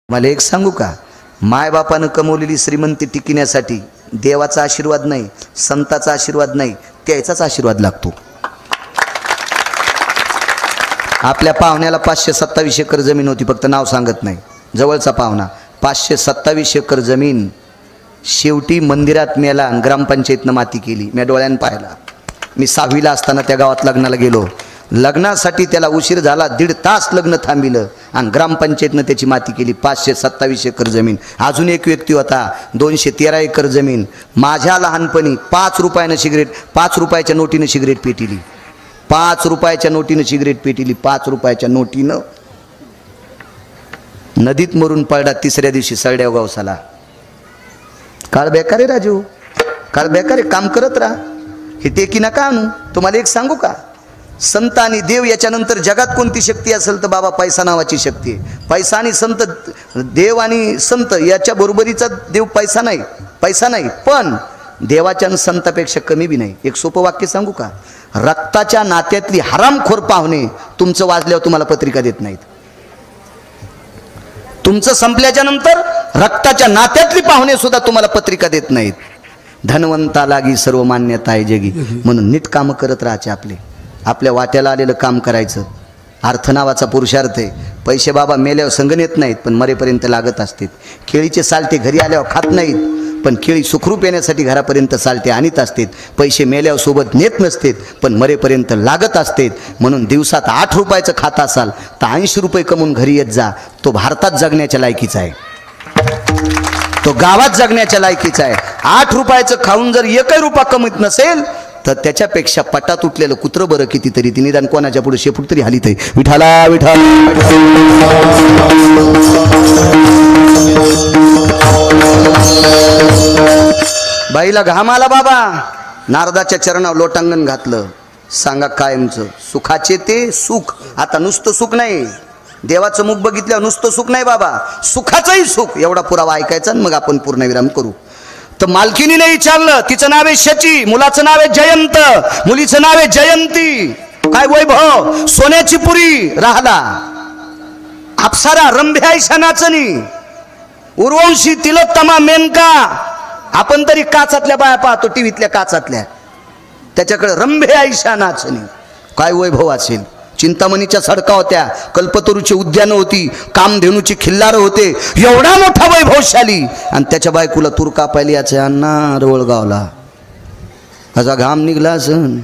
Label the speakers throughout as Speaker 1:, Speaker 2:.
Speaker 1: मला एक सांगू का, मायबापानं कमवलेली श्रीमंती टिकण्यासाठी देवाचा आशीर्वाद नाही, संताचा आशीर्वाद नाही, त्याचाच आशीर्वाद लागतो. आपल्या पाहुण्याला 527 एकर जमीन होती, फक्त नाव सांगत नाही. जवळचा पाहुणा 527 एकर जमीन शेवटी मंदिरात मेला. ग्रामपंचायतनं माती केली. मी डोळ्यानं पाहिला. मी 6वीला असताना त्या गावात लग्नाला गेलो. लग्नासाठी त्याला उशीर झाला, 1.5 तास लग्न थांबिलं आणि ग्रामपंचायतनं त्याची माती केली. 527 एकर जमीन. अजून एक व्यक्ती होता 213 एकर जमीन. माझ्या लहानपणी 5 रुपयानं सिगरेट, 5 रुपयाच्या नोटीनं सिगरेट पेटिली. 5 रुपयाच्या नोटीनं सिगरेट पेटिली. 5 रुपयाच्या नोटीनं नदीत मरून पडला. 3ऱ्या दिवशी सळड्याव गावसाला. काळ बेकार आहे राजू, काळ बेकार आहे. काम करत राहा. हे टेकी नका आणू. तुम्हाला एक सांगू का, संत आणि देव याच्यानंतर जगात कोणती शक्ती असेल तर बाबा पैसा नावाची शक्ती आहे. पैसा आणि संत, देव आणि संत याच्या बरोबरीचा देव पैसा नाही, पैसा नाही, पण देवाच्या आणि संतापेक्षा कमी बी नाही. एक सोपं वाक्य सांगू का, रक्ताच्या नात्यातली हरामखोर पाहुणे तुमचं वाजल्यावर तुम्हाला पत्रिका देत नाहीत. तुमचं संपल्याच्या नंतर रक्ताच्या नात्यातली पाहुणे सुद्धा तुम्हाला पत्रिका देत नाहीत. धनवंता लागी सर्व मान्यता आहे जगी. म्हणून नीट कामं करत राहायचे. आपल्या वाट्याला आलेलं काम करायचं. अर्थ नावाचा पुरुषार्थ आहे. पैसे बाबा मेल्यावर संग नेत नाहीत, पण मरेपर्यंत लागत असतात. केळीचे सालटे घरी आल्यावर खात नाहीत, पण केळी सुखरूप येण्यासाठी घरापर्यंत सालटे आणत असतात. पैसे मेल्यावर सोबत नेत नसतात, पण मरेपर्यंत लागत असतात. म्हणून दिवसात 8 रुपयाचं खात असाल तर 80 रुपये कमवून घरी येत जा. तो भारतात जगण्याच्या लायकीचा आहे, तो गावात जगण्याच्या लायकीचा आहे. 8 रुपयाचं खाऊन जर 1 रुपया कमवत नसेल तर त्याच्यापेक्षा पटात उठलेलं कुत्रं बरं कितीतरी. ती निदान कोणाच्या पुढे शेपूट तरी हालीत आहे. विठाला विठाल. बाईला घाम आला बाबा. नारदाच्या चरणावर लोटांगण घातलं. सांगा कायमचं सुखाचे ते सुख. आता नुसतं सुख नाही, देवाचं मुख बघितल्यावर नुसतं सुख नाही बाबा, सुखाचंही सुख. एवढा पुरावा ऐकायचा आणि मग आपण पूर्णविराम करू. तर मालकीनीने विचारलं. तिचं नाव आहे शची, मुलाचं नाव आहे जयंत, मुलीचं नाव आहे जयंती. काय वैभव, सोन्याची पुरी राहला. अप्सरा रंभ्या आयशा नाचणी, उर्वंशी तिलोत्तमा मेनका. आपण तरी काचातल्या बाया पाहतो, टीव्हीतल्या काचातल्या. त्याच्याकडे रंभ्या आयशा नाचणी. काय वैभव असेल. चिंतामणीच्या सडका होत्या, कल्पतरूची उद्यानं होती, कामधेनूची खिल्लारं होते. एवढा मोठा वैभवशाली. आणि त्याच्या बायकोला तूर कापायला याचे अण्णा रवळगावला. असा घाम निघला असन.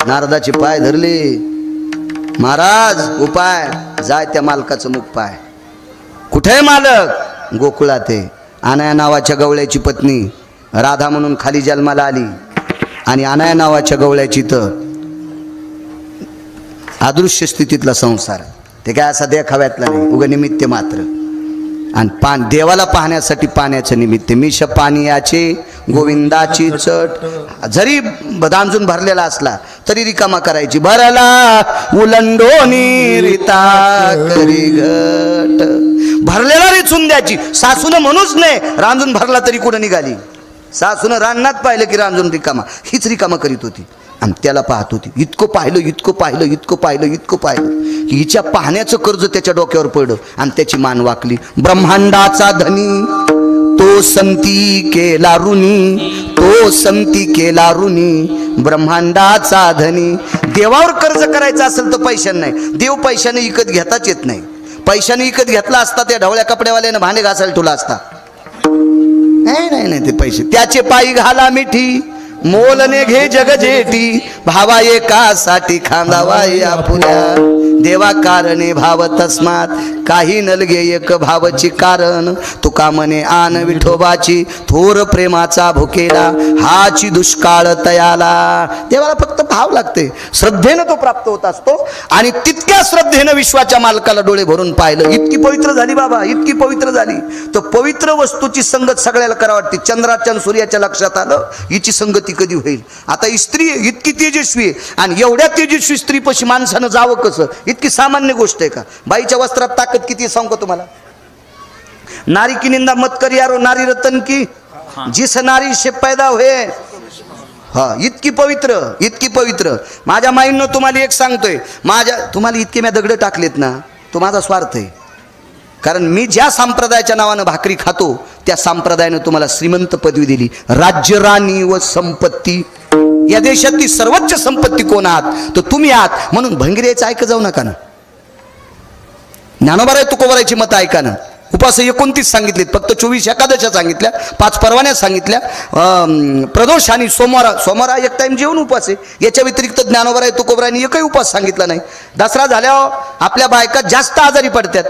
Speaker 1: नारदाचे पाय धरले. महाराज उपाय. जाय त्या मालकाचं मुख पाय. कुठे मालक? गोकुळात आहे. अनाया नावाच्या गवळ्याची पत्नी राधा म्हणून खाली जन्माला आली. आणि अनाया नावाच्या गवळ्याची तर अदृश्य स्थितीतला संसार. ते काय असा देखाव्यातला नाही, उगा निमित्त मात्र. आणि देवाला पाहण्यासाठी पाण्याचं निमित्त. मिश पाण्याचे गोविंदाची चट. जरी दांजून भरलेला असला तरी रिकामा करायची. भरला उलंडोनी रिता करी घट. भरलेला रिचून द्यायची. सासून म्हणूच नाही, रांजून भरला तरी कुठं निघाली. सासून रानात पाहिलं की रांजून रिकामा, हीच रिकामा करीत होती. आणि त्याला पाहत होती. इतकं पाहिलं, इतकं पाहिलं, इतकं पाहिलं, इतकं पाहिलं की हिच्या पाहण्याचं कर्ज त्याच्या डोक्यावर पडलं आणि त्याची मान वाकली. ब्रह्मांडाचा धनी तो संती केला ऋणी, तो संती केला ऋणी. ब्रह्मांडाचा धनी. देवावर कर्ज करायचं असेल तर पैशाने नाही. देव पैशाने विकत घेताच येत नाही. पैशाने विकत घेतला असता त्या ढवळ्या कपड्यावाल्यानं भांडे घासायला ठेवला असता. नाही नाही नाही, ते पैसे त्याचे पायी घाला मिठी, मोलने घे जग जेठी. भावा एकासाठी खांदावा या पुऱ्या. देवा कारणे भाव तस्मात काही नलगे एक भावची कारण. तुका मने आन विठोबाची थोर प्रेमाचा भुकेला. हाची दुष्काळ तयाला. देवाला फक्त भाव लागते. श्रद्धेनं तो प्राप्त होत असतो. आणि तितक्या श्रद्धेनं विश्वाच्या मालकाला डोळे भरून पाहिलं. इतकी पवित्र झाली बाबा, इतकी पवित्र झाली. तर पवित्र वस्तूची संगत सगळ्याला करा वाटते. चंद्राच्या आणि सूर्याच्या लक्षात आलं हिची संगती कधी होईल. आता ही स्त्री इतकी तेजस्वी आहे आणि एवढ्या तेजस्वी स्त्रीपाशी माणसानं जावं कसं, इतकी सामान्य गोष्ट आहे का? बाईच्या वस्त्रात ताकद किती सांगू का तुम्हाला. नारी की निंदा मत कर यारो, नारी रतन की जिस नारी से पैदा हुए. हा, इतकी पवित्र, इतकी पवित्र. माझ्या माईंनो तुम्हाला एक सांगतोय. तुम्हाला इतके मी दगड टाकलेत ना, तो माझा स्वार्थ आहे. कारण मी ज्या संप्रदायाच्या नावानं भाकरी खातो त्या संप्रदायाने तुम्हाला श्रीमंत पदवी दिली, राज्य, राणी व संपत्ती. या देशातली सर्वोच्च संपत्ती कोण आहात तर तुम्ही आहात. म्हणून भंगेरीचं ऐकत जाऊ नका ना. ज्ञानोबा तुकोबारायची मतं ऐका ना. उपास 29 सांगितलेत, फक्त 24 एकादशा सांगितल्या, 5 परवान्या सांगितल्या, प्रदोष आणि सोमवार एक टाइम जेवण उपास आहे. याच्या व्यतिरिक्त ज्ञानोबा तुकोबारायांनी एकही उपास सांगितला नाही. दसरा झाल्यावर आपल्या बायका जास्त आजारी पडतात,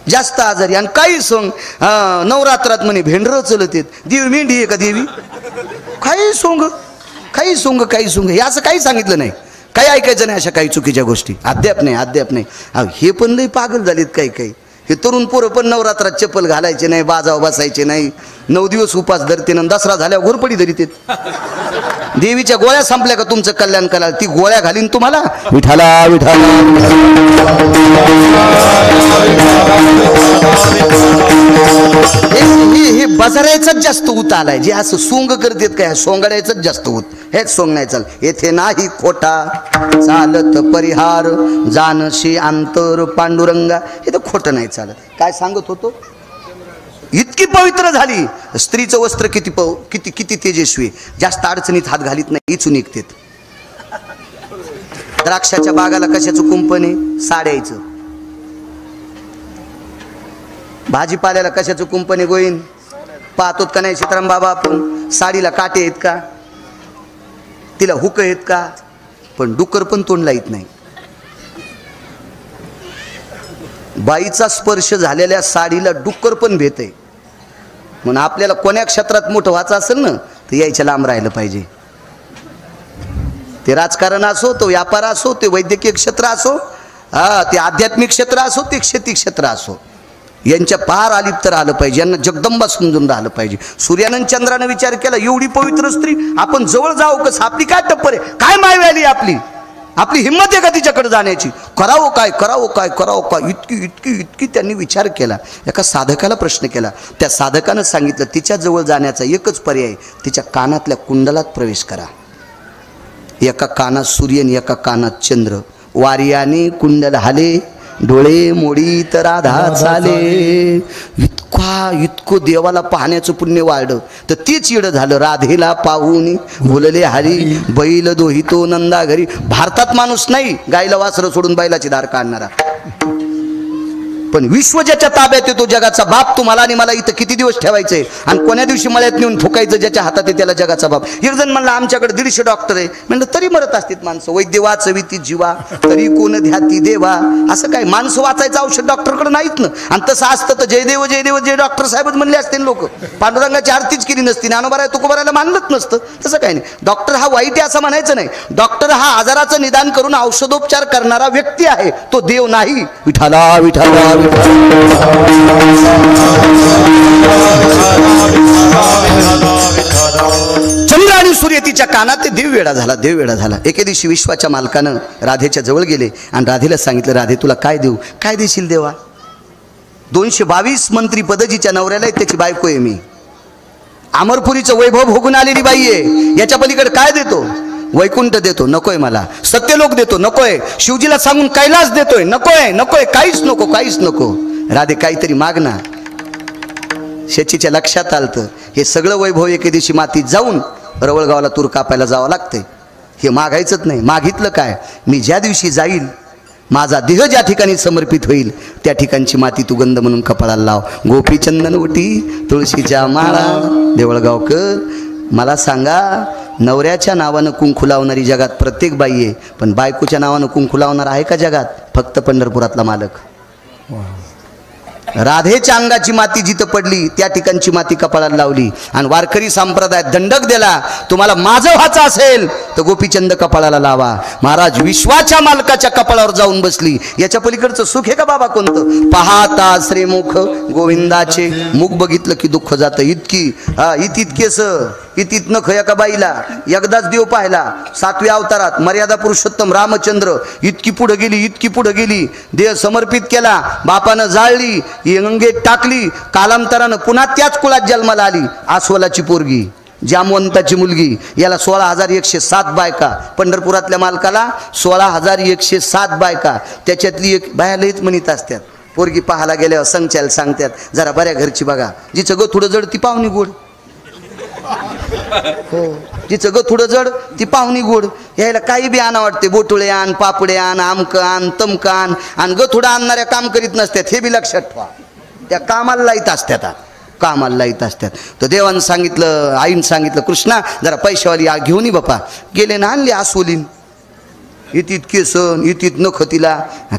Speaker 1: जास्त आजारी. आणि काही सोंग नवरात्रात म्हणे भेंडर चलत येत, देवी मेंढी आहे का देवी, काही सोंग काही सोंग काही सोंग, हे असं काही सांगितलं नाही. काही ऐकायचं नाही अशा काही चुकीच्या गोष्टी. अद्याप नाही. हे पण लई पागल झालेत काही. हे तरुण पोरं पण नवरात्रात चप्पल घालायचे नाही, बाजाव बसायचे नाही, 9 दिवस उपास धरते ना, दसरा झाल्यावर घोरपडी धरीत. देवीच्या गोळ्या संपल्या का तुमचं कल्याण कराल, ती गोळ्या घालीन तुम्हाला. विठाला विठाला हे बजारायचंच जास्त ऊत आलाय. जे असं सोंग करतेत काय, सोंगाड्याचंच जास्त ऊत. हेच सोंग नाही चाल. येथे नाही खोटा चालत परिहार, जानशी अंतर पांडुरंगा. हे तर खोटं नाही चालत. काय सांगत होतो, इतकी पवित्र झाली. स्त्रीचं वस्त्र किती तेजस्वी, जास्त अडचणीत हात घालीत नाही, इचून निघतेत. द्राक्षाच्या बागाला कशाचं कुंपण आहे, साड्याचं. भाजीपाल्याला कशाचं कुंपण आहे, गोईन. पाहतोत का नाही सीताराम बाबा आपण, साडीला काटे आहेत का, तिला हुक आहेत का, पण डुक्कर पण तोंडला येत नाही. बाईचा स्पर्श झालेल्या साडीला डुक्कर पण भेट आहे. म्हणून आपल्याला कोण्या क्षेत्रात मोठं व्हायचं असेल ना तर यायच्या लांब राहिलं पाहिजे. ते राजकारण असो, तो व्यापार असो, ते वैद्यकीय क्षेत्र असो, ते आध्यात्मिक क्षेत्र असो, ते शेती क्षेत्र असो, यांच्या पार अलिप्त राहिलं पाहिजे. यांना जगदंबा समजून राहिलं पाहिजे. सूर्यानं चंद्रानं विचार केला, एवढी पवित्र स्त्री आपण जवळ जाऊ कसं, आपली काय टप्पर आहे, काय मायवी आली आपली हिंमत आहे का तिच्याकडे जाण्याची, करावं काय. इतकी त्यांनी विचार केला. एका साधकाला प्रश्न केला. त्या साधकानं सांगितलं, तिच्या जवळ जाण्याचा एकच पर्याय, तिच्या कानातल्या कुंडलात प्रवेश करा. एका कानात सूर्य आणि एका कानात चंद्र, वार्याने कुंडल हाले, डोळे मोडी तर राधा चाले. इतकं देवाला पाहण्याचं पुण्य वाढलं. तर तेच येडं झालं. राधेला पाहून बोलले हरी, बैल दोहितो नंदा घरी. भारतात माणूस नाही गायला वासरं सोडून बैलाची धार काढणारा, पण विश्व ज्याच्या ताब्यात येतो, जगाचा बाप तुम्हाला आणि मला इथं किती दिवस ठेवायचंय आणि कोण्या दिवशी मळ्यात नेऊन फुकायचं, ज्याच्या हातात आहे त्याला जगाचा बाप. एक जण म्हणला आमच्याकडे 150 डॉक्टर आहे. म्हणलं तरी मरत असतात माणसं. वैद्य वाचवी ती जीवा, तरी कोण ध्याती देवा. असं काय माणसं वाचायचं औषध डॉक्टरकडे नाहीत ना. आणि तसं असतं तर जयदेव जय डॉक्टर साहेबच म्हणले असते लोक. पांडुरंगाची आरतीच केली नसती, ज्ञानोबा तुकोबारायला मानलंच नसतं. तसं काही नाही. डॉक्टर हा वाईट आहे असं म्हणायचं नाही. डॉक्टर हा आजाराचं निदान करून औषधोपचार करणारा व्यक्ती आहे, तो देव नाही. विठाला विठाला चंद्र आणि सूर्य तिच्या कानात. ते देव वेडा झाला. एके दिवशी विश्वाच्या मालकानं राधेच्या जवळ गेले आणि राधेला सांगितलं, राधे तुला काय देऊ, काय देशील देवा. 222 मंत्री पद जिच्या नवऱ्याला आहे त्याची बायको आहे मी. अमरपुरीचं वैभव भोगून आलेली बाई आहे. याच्या पलीकडे काय देतो, वैकुंठ देतो, नकोय मला. सत्यलोक देतो, नकोय. शिवजीला सांगून कैलास देतोय, नकोय. काहीच नको. राधे काहीतरी माग ना. शचीच्या लक्षात आलतं, हे सगळं वैभव एके दिवशी मातीत जाऊन रवळगावला तूर कापायला जावं लागतंय. हे मागायचंच नाही. मागितलं काय, मी ज्या दिवशी जाईल, माझा देह ज्या ठिकाणी समर्पित होईल त्या ठिकाणची माती तू गंध म्हणून कपाळाला लाव. गोपी चंदन ओटी तुळशीच्या माळा. देवळगावकर मला सांगा, नवऱ्याच्या नावानं कुंकू लावणारी जगात प्रत्येक बाई आहे, पण बायकोच्या नावानं कुंकू लावणार आहे का जगात? फक्त पंढरपुरातला मालक. राधेच्या अंगाची माती जिथं पडली त्या ठिकाणची माती कपाळाला लावली. आणि वारकरी संप्रदायात दंडक दिला, तुम्हाला माझं व्हायचं असेल तर गोपीचंद कपाळाला लावा. महाराज विश्वाच्या मालकाच्या कपाळावर जाऊन बसली. याच्या पलीकडचं सुख आहे का बाबा कोणतं? पाहता श्रीमुख गोविंदाचे. मुख बघितलं की दुःख जातं. इतकेस इतीत नख एका बाईला एकदाच देव पाहिला 7व्या अवतारात. मर्यादा पुरुषोत्तम रामचंद्र इतकी पुढे गेली. देह समर्पित केला, बापानं जाळली, अंगेत टाकली. कालांतरानं पुन्हा त्याच कुळात जन्माला आली. आस्वलाची पोरगी, जामवंताची मुलगी. याला 16,107 बायका. पंढरपुरातल्या मालकाला 16,107 बायका. त्याच्यातली एक बाया लईच म्हणत असतात, पोरगी पाहायला गेल्यावर संचाल सांगतात जरा बऱ्या घरची बघा, जिचं गथुडं जड ती पाहुणी गोड. हो, जिचं गथुडं जड ती पाहुणी गोड. यायला काही बी आणा वाटते, बोटुळे आण, पापडे आण, आमक आण, तमक आण, आणि गथुडं आणणाऱ्या काम करीत नसतात, हे बी लक्षात ठेवा. त्या कामाला लाईत असतात, कामाला लाईत असतात. तर देवानं सांगितलं, आईनं सांगितलं, कृष्णा जरा पैशावाली घेऊन ये बापा. गेले ना आणली आसोलीन, इतीत केसन, इतीत नख तिला.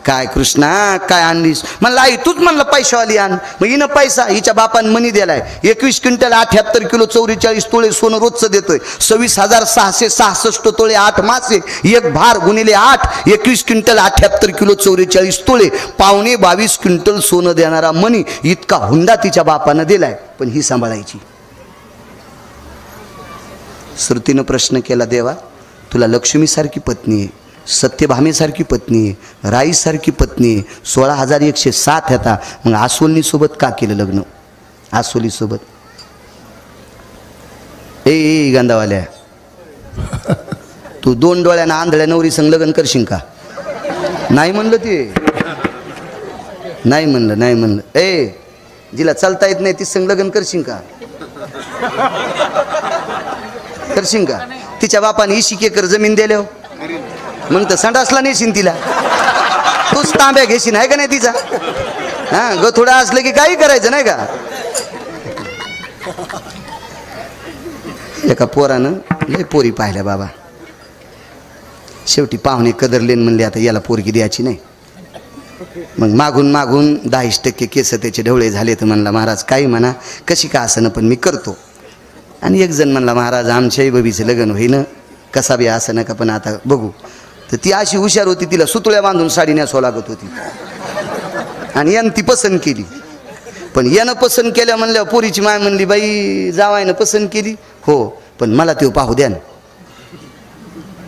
Speaker 1: काय कृष्णा काय आणलीस? म्हणलं आई तूच म्हणलं पैशावाली आण. मग हिनं पैसा, हिच्या बापानं मनी दिलाय 21 क्विंटल 78 किलो 44 तोळे सोनं रोजचं देतोय. 26,666 तोळे 8 मासे, एक भार गुणिले 8, 21 क्विंटल 78 किलो 44 तोळे, पावणे 22 क्विंटल सोनं देणारा मनी, इतका हुंडा तिच्या बापानं दिलाय. पण ही सांभाळायची. श्रुतीनं प्रश्न केला, देवा तुला लक्ष्मीसारखी पत्नी आहे, सत्यभामेसारखी पत्नी आहे, राईसारखी पत्नी आहे, 16,107 ह्याता, मग आसोलनी सोबत का केलं लग्न? आसोली सोबत. ए गंधावाल्या, तू 2 डोळ्यानं आंधळ्या नवरी संग लग्न करशील का? नाही म्हणलं ते, नाही म्हणलं, नाही म्हणलं. ए जिला चालता येत नाही ती संग लग्न करशील का? करशील का? तिच्या बापाने 20 एकर जमीन दिल्या, मग तर संडासला नेशील तिला, तूच तांब्या घेशील आहे का नाही तिचा? हा, गथुडा असलं की काही करायचं नाही का? एका पोरानं लय पोरी पाहिल्या बाबा, शेवटी पाहुणे कदरलेन म्हणले आता याला पोरगी द्यायची नाही. मग मागून मागून 10% केस त्याचे ढवळे झाले. तर म्हणला महाराज काही म्हणा, कशी का असं पण मी करतो. आणि एक जण म्हणला महाराज आमच्याही बबीचं लग्न होईन, कसा बी असं नका पण आता बघू. तर ती अशी हुशार होती, तिला सुतळ्या बांधून साडी नेसावं लागत होती, आणि यानं ती पसंत केली. पण यानं पसंत केल्या म्हणल्यावर पोरीची माय म्हणली बाई जावायनं पसंत केली हो, पण मला ते पाहू द्या ना.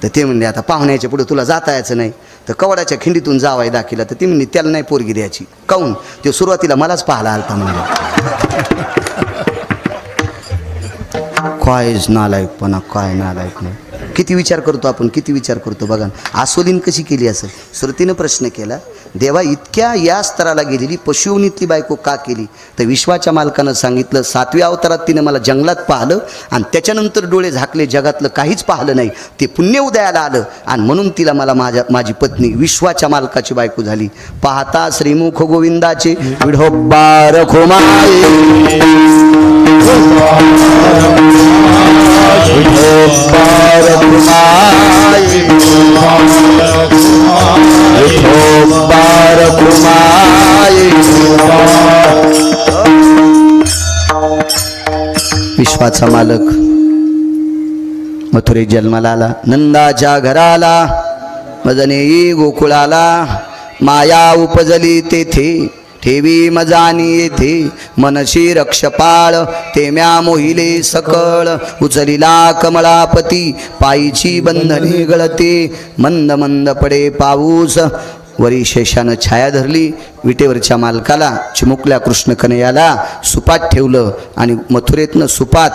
Speaker 1: तर ते म्हणले आता पाहुण्याच्या पुढे तुला जाता यायचं नाही. तर कवडाच्या खिंडीतून जावाय दाखिला. तर ती म्हणली त्याला नाही पोरगी द्यायची. काऊन? ते सुरुवातीला मलाच पाहायला आलता म्हणलं. कायच नालायकपणा, काय नालायक नाही. किती विचार करतो आपण, किती विचार करतो बघा. आसोलीन कशी केली असेल? श्रुतीनं प्रश्न केला, देवा इतक्या या स्तराला गेलेली पशुवनीतली बायको का केली? तर विश्वाच्या मालकानं सांगितलं 7व्या अवतारात तिने मला जंगलात पाहिलं आणि त्याच्यानंतर डोळे झाकले, जगातलं काहीच पाहिलं नाही. ते पुण्य उदयाला आलं आणि म्हणून तिला मला माझी पत्नी विश्वाच्या मालकाची बायको झाली. पाहता श्रीमुख गोविंदाचे विढोबार खोमाये, विठोबार खुमाये, विठोबार खुमाये. विश्वाचा मालक मथुरेत जन्माला आला, नंदाच्या घराला, मदने गोकुळाला, माया उपजली तेथे, ठेवी मजानी येथे, मनशी रक्षपाळ, तेम्या मोहिले सकळ, उचलिला कमळापती, पायीची बंधने गळते, मंद मंद पडे पाऊस, वरी शेषानं छाया धरली. विटेवरच्या मालकाला चिमुकल्या कृष्ण कन्हैयाला सुपात ठेवलं आणि मथुरेतनं सुपात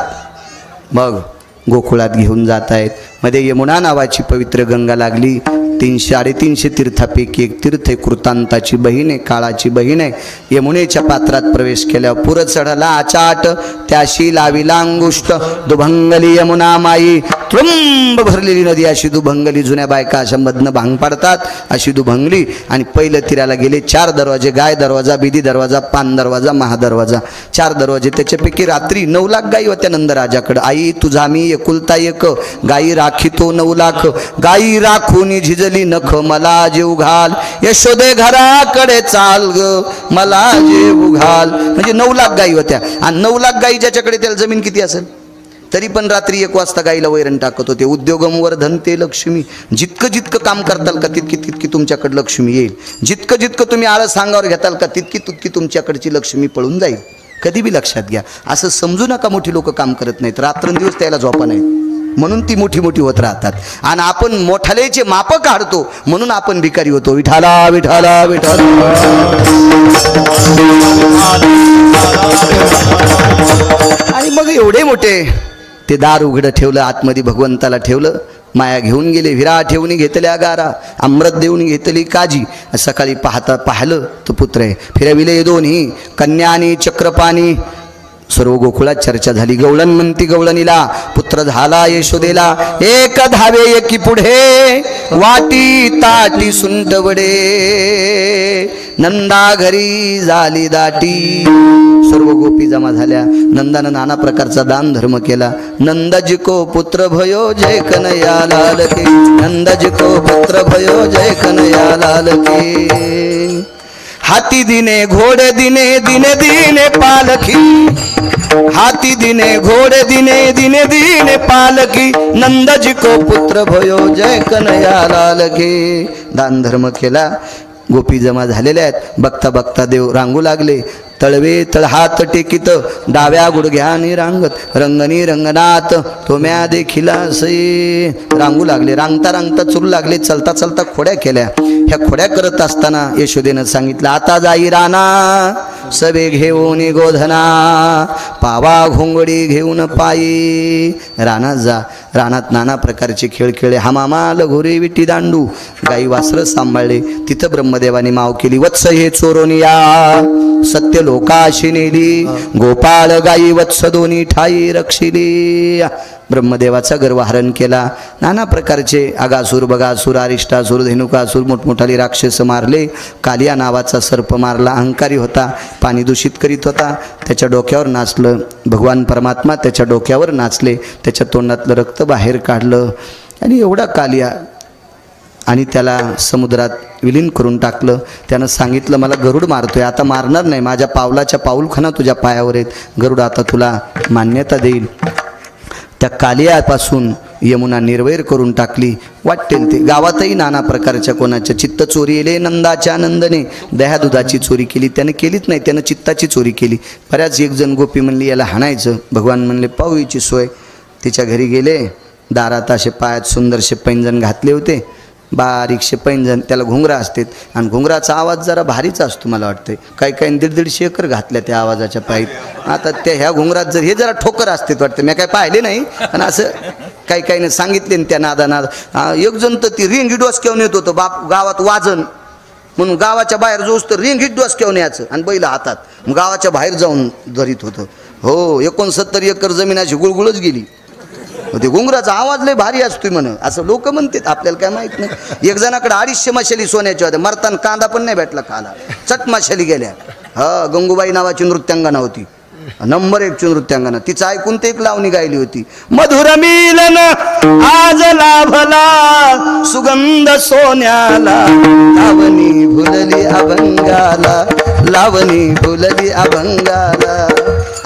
Speaker 1: मग गोकुळात घेऊन जात आहेत. मध्ये यमुना नावाची पवित्र गंगा लागली. 300-350 तीर्थापैकी एक तीर्थ आहे. कृतांताची बहीण आहे, काळाची बहीण आहे. यमुनेच्या पात्रात प्रवेश केल्यावर पुर चढला आचाट, त्याशी लाविला अंगुष्ट, दुभंगली यमुना माई, त्रुंब भरलेली नदी अशी दुभंगली. जुन्या बायका अशा मधनं भांग पाडतात अशी दुभंगली. आणि पहिलं तीराला गेले 4 दरवाजे, गाय दरवाजा, बिदी दरवाजा, पान दरवाजा, महादरवाजा, 4 दरवाजे. त्याच्यापैकी रात्री 9 लाख गायी होत्या नंदराजाकडं. आई तुझा मी एकुलता एक, गायी राखितो 9 लाख, गायी राखून झिजली नख, मला जीव घाल, यशोदे घराकडे चाल ग, मला जीव घाल. म्हणजे 9 लाख गायी होत्या. आणि 9 लाख गायी ज्याच्याकडे त्याला जमीन किती असेल? तरी पण रात्री 1 वाजता गाईला वैरण टाकत होते. उद्योगमवर धनते लक्ष्मी, जितकं जितकं काम करताल का तितकी तितकी तुमच्याकडे लक्ष्मी येईल. जितकं जितकं तुम्ही आळस सांगावर घेताल का तितकी तितकी तुमच्याकडची लक्ष्मी पळून जाईल. कधी बी लक्षात घ्या. असं समजू नका मोठी लोक काम करत नाहीत, रात्रंदिवस त्याला झोपा नाहीत, म्हणून ती मोठी मोठी होत राहतात. आणि आपण मोठालेचे माप काढतो म्हणून आपण भिकारी होतो. विठाला विठाला विठाला. आणि मग एवढे मोठे ते दार उघडं ठेवलं, आतमध्ये भगवंताला ठेवलं. माया घेऊन गेले, विरा ठेवून घेतल्या गारा, अमृत देऊन घेतली काजी. सकाळी पाहिलं तो पुत्र आहे. फिरविले दोन्ही कन्या आणि चक्रपाणी. सर्व गोकुळात चर्चा झाली. गवळण म्हणती गवळणीला, पुत्र झाला यशोदेला. एक धावे एकी पुढे, वाटी ताटी सुंट वडे. नंदा घरी झाली दाटी. सर्व गोपी जमा झाल्या. नंदानं नाना प्रकारचा दान धर्म केला. नंदजी को पुत्र भयो जय कन्हैया लाल के. नंदजी को पुत्र भयो जय कन्हैया लाल के. हाती दिने घोडे दिने दिने दिने पालखी. हाती दिने घोडे दिने दिने दिने पालखी. नंदजी को पुत्र भयो जय कन्हैया लाल के. दान धर्म केला. गोपी जमा झालेल्या आहेत. बघता बघता देव रांगू लागले. तळवे तळहात टेकित, डाव्या गुडघ्यानी रांगत. रंगनी रंगनाथ तोम्या देखिला सई. रांगू लागले. रांगता रांगता चुरू लागले. चलता चलता खोड्या केल्या. ह्या खोड्या करत असताना यशोदेनं सांगितलं, आता जाई राणा सबे घेऊन गोधना. पावा घोंगडी घेऊन पायी. रानात जा. रानात नाना प्रकारचे खेळ खेळले. हमामा लगोरे विटी दांडू. गाई वासरं सांभाळले. तिथं ब्रह्मदेवाने माव केली. वत्स हे चोरोनिया सत्य लोकाशी नेली. गोपाळ गाई वत्स दोन्ही ठाई रक्षिली. ब्रह्मदेवाचा गर्वहरण केला. नाना प्रकारचे अगासूर बगासूर अरिष्टासूर धेनुकासूर मोठमोठाले राक्षस मारले. कालिया नावाचा सर्प मारला. अहंकारी होता. पाणी दूषित करीत होता. त्याच्या डोक्यावर नाचलं भगवान परमात्मा. त्याच्या डोक्यावर नाचले. त्याच्या तोंडातलं रक्त बाहेर काढलं आणि एवढा कालिया आणि त्याला समुद्रात विलीन करून टाकलं. त्यानं सांगितलं, मला गरुड मारतोय, आता मारणार नाही. माझ्या पावलाच्या पाऊलखाना तुझ्या पायावर आहेत. गरुड आता तुला मान्यता देईल. त्या कालियापासून यमुना निर्वैर करून टाकली. वाटेल ते गावातही नाना प्रकारच्या कोणाच्या चित्त चोरी येले. नंदाच्या नंदने दह्यादुधाची चोरी केली. त्याने केलीच नाही, त्यानं चित्ताची चोरी केली. बऱ्याच एक जण गोपी म्हणली याला हाणायचं. भगवान म्हणले पाहू हिची सोय. तिच्या घरी गेले. दारात असे पायात सुंदरसे पैंजण घातले होते. बारीकशे पैंजण. त्याला घुंगरा असतात आणि घुंगराचा आवाज जरा भारीच असतो. मला वाटतं काही काही 150-150 एकर घातल्या त्या आवाजाच्या पायीत. आता त्या ह्या घुंगरात जर हे जरा ठोकर असते वाटतं. मी काय पाहिले नाही पण असं काही काहीने सांगितले त्या नादानाद. एक जण तर ती रिंग डोसक्यावर येत होतं. बाप गावात वाजन म्हणून गावाच्या बाहेर जोस तर रिंग डोसक्यावर यायचं आणि बैल हातात. मग गावाच्या बाहेर जाऊन धरीत होतं. हो 69 एकर जमीनाची गुळगुळच गेली. ते घुंगराचा आवाज लय भारी असतोय म्हण असं लोक म्हणतात. आपल्याला काय माहित नाही. एक जणाकडे 250 मशाली सोन्याच्या होत्या. मरताना कांदा पण नाही भेटला खाला. चट मशाली गेल्या. गंगूबाई नावाची नृत्यांगना होती. नंबर 1 ची नृत्यांगना. तिचं ऐकून ते एक लावणी गायली होती. मधुर मिलन आज लाभला सुगंध सोन्याला. लावणी भुलली अभंगाला. लावणी भुलली अभंगाला.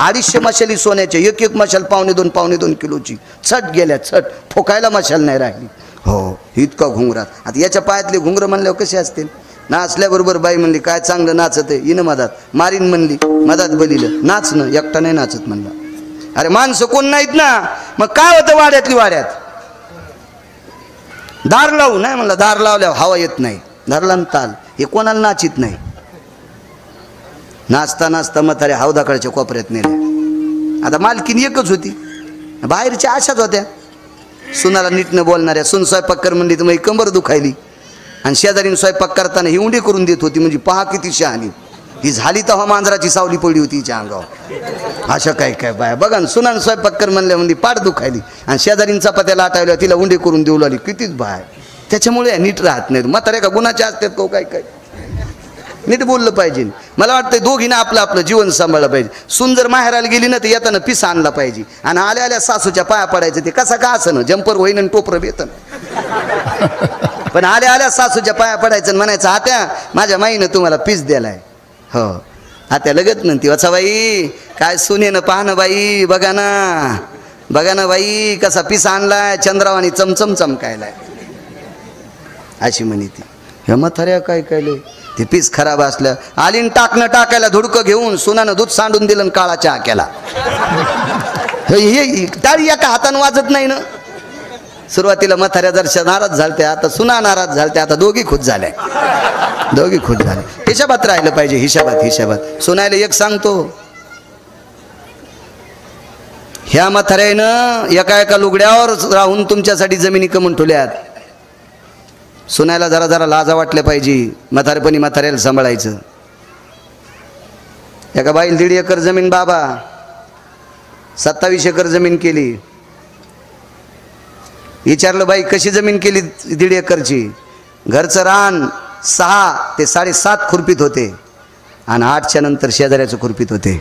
Speaker 1: 250 मशाली सोन्याच्या. एक एक मशाल 1.5-2 किलोची. छट गेल्या. छट ठोकायला मशाल नाही राहिली. हो इतका घुंगरात. आता याच्या पायातले घुंगर म्हणल्यावर कसे असतील. नाचल्याबरोबर बाई म्हणली काय चांगलं नाचत आहे. हिनं मधात मारीन म्हणली. मधात बलिलं नाचणं. एकटा नाही नाचत म्हणला. अरे माणसं कोण नाहीत ना. मग काय होतं वाड्यातली वाड्यात. दार लावू नाही म्हणलं. दार लावल्यावर हवा येत नाही. धरला ताल. हे कोणाला नाचित नाही. नाचता नाचता म्हाताऱ्या हौदाकडच्या कोपऱ्यात नेल्या. आता मालकीन एकच होती. बाहेरच्या आशाच होत्या. सुनाला नीटनं बोलणाऱ्या. सुन स्वयंपाक कर म्हणली तर मग कंबर दुखायली. आणि शेजारीन स्वयंपाक करताना ही उंडी करून देत होती. म्हणजे पहा किती शहाणी. ही झाली तेव्हा मांजराची सावली पडली होती हिच्या अंगावर. अशा काय काय बाया बघा ना. सुनान स्वयंपाक कर म्हणल्या म्हणजे पाठ दुखायली. आणि शेजारीन चपात्याला आटावल्या तिला उंडी करून देऊ लागली. कितीच बाय. त्याच्यामुळे नीट राहत नाहीत. म्हाताऱ्या का गुणाच्या असतात का काय काय. नीट बोललं पाहिजे. मला वाटतं दोघींना आपलं आपलं जीवन सांभाळलं पाहिजे. सून जर माहेराला गेली ना तर येताना पिसा आणला पाहिजे. आणि आल्या आल्या सासूच्या पाया पडायचं. ते कसा का असं ना जंपर होईन आणि टोपरं बेतन. पण आल्या आल्या सासूच्या पाया पडायचं म्हणायचं आत्या माझ्या माईनं तुम्हाला पीस दिलाय. हो आत्या लगत म्हणती वचा बाई काय सुनेनं पाहणं बाई. बघा ना बाई कसा पीस आणलाय. चंद्रावानी चमचम चमकायलाय अशी म्हणी ती. हे म्हाताऱ्या काय कायले. ते पीस खराब असलं. आलीन टाकायला धुडकं घेऊन सुनानं दूध सांडून दिलं काळा चहा केला. हे टाळी एका हातानं वाजत नाही ना. सुरुवातीला म्हाताऱ्या दर्शन नाराज झालते. आता सुना नाराज झालते. आता दोघी खुश झाल्या. दोघी खुश झाल्या. हिशाबात राहिलं पाहिजे. हिशाबात. सुनायला एक सांगतो. ह्या म्हाताऱ्यानं एका एका लुगड्यावर राहून तुमच्यासाठी जमिनी कमवून ठेवल्यात. सुनायला जरा जरा लाजा वाटल्या पाहिजे. म्हातारेपणी म्हाताऱ्याला सांभाळायचं. एका बाईला 1.5 एकर जमीन, बाबा 27 एकर जमीन केली. विचारलं बाई कशी जमीन केली 1.5 एकरची? घरचं रान 6 ते 7.5 खुरपीत होते आणि 8च्या नंतर शेजाऱ्याचं खुरपीत होते.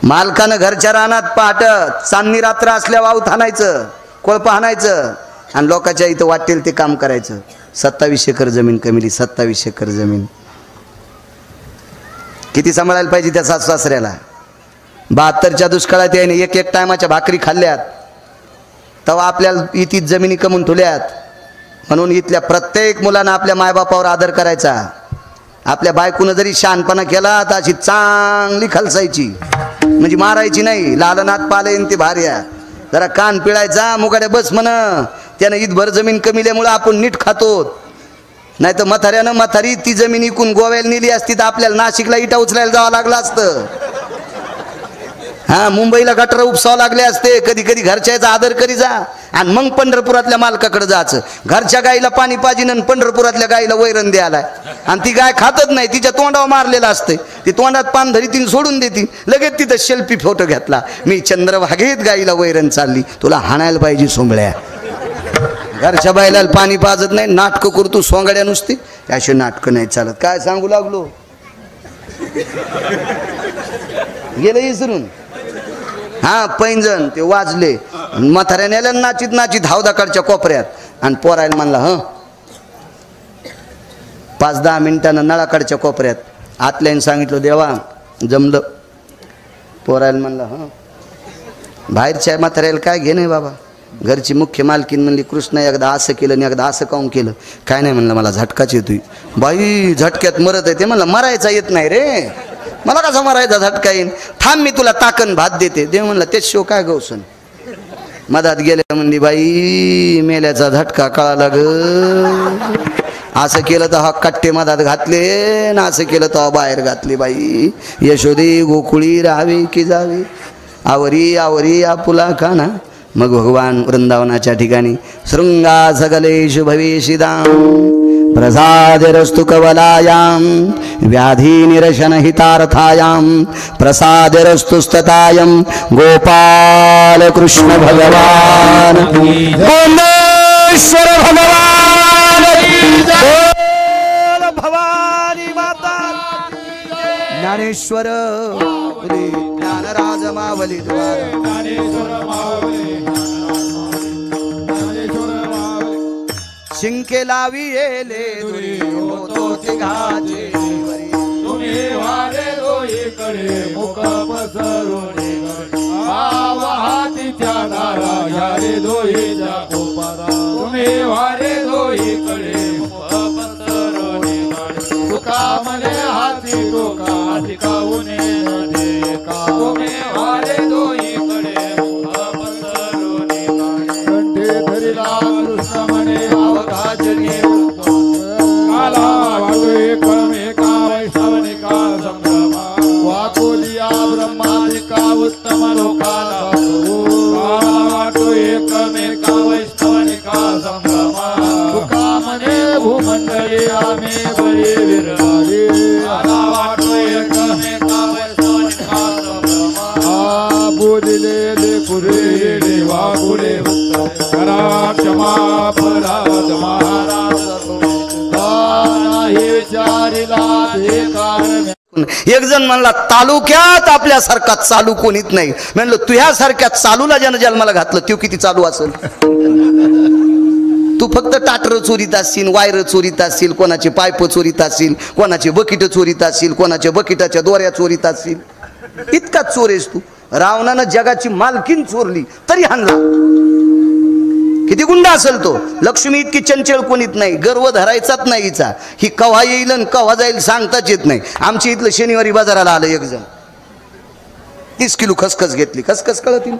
Speaker 1: मालकानं घरच्या रानात पहाट चांदणी रात्र असल्या वाऊत हाणायचं, कोळपा हाणायचं आणि लोकांच्या इथं वाटेल ते काम करायचं. 27 एकर जमीन कमिली. 27 एकर जमीन किती सांभाळायला पाहिजे त्या सासू सासऱ्याला. 72च्या दुष्काळात याने एक टायमाच्या भाकरी खाल्ल्यात तेव्हा आपल्याला इथं जमिनी कमवून ठेवल्यात. म्हणून इथल्या प्रत्येक मुलांना आपल्या मायबापावर आदर करायचा. आपल्या बायकोनं जरी शहाणपणा केला तर अशी चांगली खलसायची, म्हणजे मारायची नाही. लालनाथ पालेन ते भार्या जरा कान पिळायचा, मुगाड्या बस म्हण. त्यानं ईदभर जमीन कमिल्यामुळं आपण नीट खातो. नाही तर म्हातारी ती जमीन इकून गोव्याला नेली असती तर आपल्याला नाशिकला इटा उचलायला जावं लागलं असतं. हा, मुंबईला गटर उपसावं लागले असते. कधी कधी घरच्याचा आदर करी जा आणि मग पंढरपुरातल्या मालकाकडे जायचं. घरच्या गाईला पाणी पाजिन आणि पंढरपुरातल्या गाईला वैरण द्यायला, आणि ती गाय खातच नाही. तिच्या तोंडावर मारलेलं असते. ती तोंडात पान धरी तिने सोडून देते. लगेच तिथं सेल्फी फोटो घेतला. मी चंद्रभागेत गाईला वैरण चालली. तुला हाणायला पाहिजे सोंगळ्या. घरच्या बायला पाणी पाजत नाही, नाटकं करतो सोंगाड्या नुसती. अशी नाटकं नाही चालत. काय सांगू लागलो, गेलं इसरून. हा, पैंजण ते वाजले. म्हाताऱ्याने आलं नाचीत नाचीत हौदाकडच्या कोपऱ्यात आणि पोरायला म्हणला 5-10 मिनिटानं नळाकडच्या कोपऱ्यात. आतल्याने सांगितलं देवा जमलं. पोरायला म्हणला बाहेरच्या म्हाताऱ्याला काय घे नाही बाबा. घरची मुख्य मालकीन म्हणली कृष्ण एकदा असं केलं आणि एकदा असं काऊन केलं. काय नाही म्हणलं, मला झटकाच येतोय. बाई झटक्यात मरत आहे. ते म्हणलं मरायचा येत नाही रे, मला कसा मरायचा झटका येईन. थांब मी तुला ताकन भात देते. देव म्हणला तेच शो काय गौसन. मधात गेल्या म्हणली बाई मेल्याचा झटका कळाला ग. असं केलं तर हा कट्टे मधात घातले ना असं केलं तर बाहेर घातले. बाई यशोदे गोकुळी राहावे की जावे, आवरी आवरी आपुला खाना. मग भगवान वृंदावनाच्या ठिकाणी शृंगा सगलेश भवेशिदाम प्रसाद रस्तु कवलायाम व्याधी निरशन हितार्थायाम प्रसाद रस्तु स्ततायम गोपाल कृष्ण भगवान गोंदेश्वर भगवान भवानी माता ज्ञानेश्वर ज्ञानराज मावली शिंके लावी येले होतो तिघाचे
Speaker 2: तुम्ही वारे दोहीकडे मुख पसरून वाहतीच्या दारा यारे दोहीच्या कोपारा. तुम्ही वारे दोहीकडे मुख पसरून तुका मले हाती टोका टिकावून नदे का. तुम्ही वारे दोहीकडे मुख पसरून कंठे धरिला कृष्ण म्हणे काला वाटो एकमेका वैष्णवनिका संभ्रमा. वाकोलिया ब्रह्मादिका उत्तम लोकाला वाटो एकमेका वैष्णवनिका संभ्रमा. तुका म्हणे भूमंडळी आम्ही बळी विरहारी. काला वाटो एकमेका वैष्णवनिका संभ्रमा. बोलिले पुरे वागुले करा क्षमा अपराध महाराज.
Speaker 1: एक जण म्हणला तालुक्यात आपल्यासारखा चालू कोणीच नाही. म्हणलं तुझ्यासारख्या चालूला ज्यानं जन्माला घातलं तो किती चालू असेल. तू फक्त टाटर चोरीत असशील, वायर चोरीत असशील, कोणाचे पाईप चोरीत असशील, कोणाचे बकीट चोरीत असशील, कोणाच्या बकिटाच्या दोऱ्या चोरीत असशील. इतकाच चोर आहेस तू. रावणानं जगाची मालकीन चोरली तरी हाणला. किती गुंड असेल तो. लक्ष्मी इतकी चंचल कोणीत नाही. गर्व धरायचाच नाही हिचा. ही कव्हा येईल आणि कव्हा जाईल सांगताच येत नाही. आमच्या इथलं शनिवारी बाजाराला आलं एक जण. 30 किलो खसखस घेतली. खसखस कळतील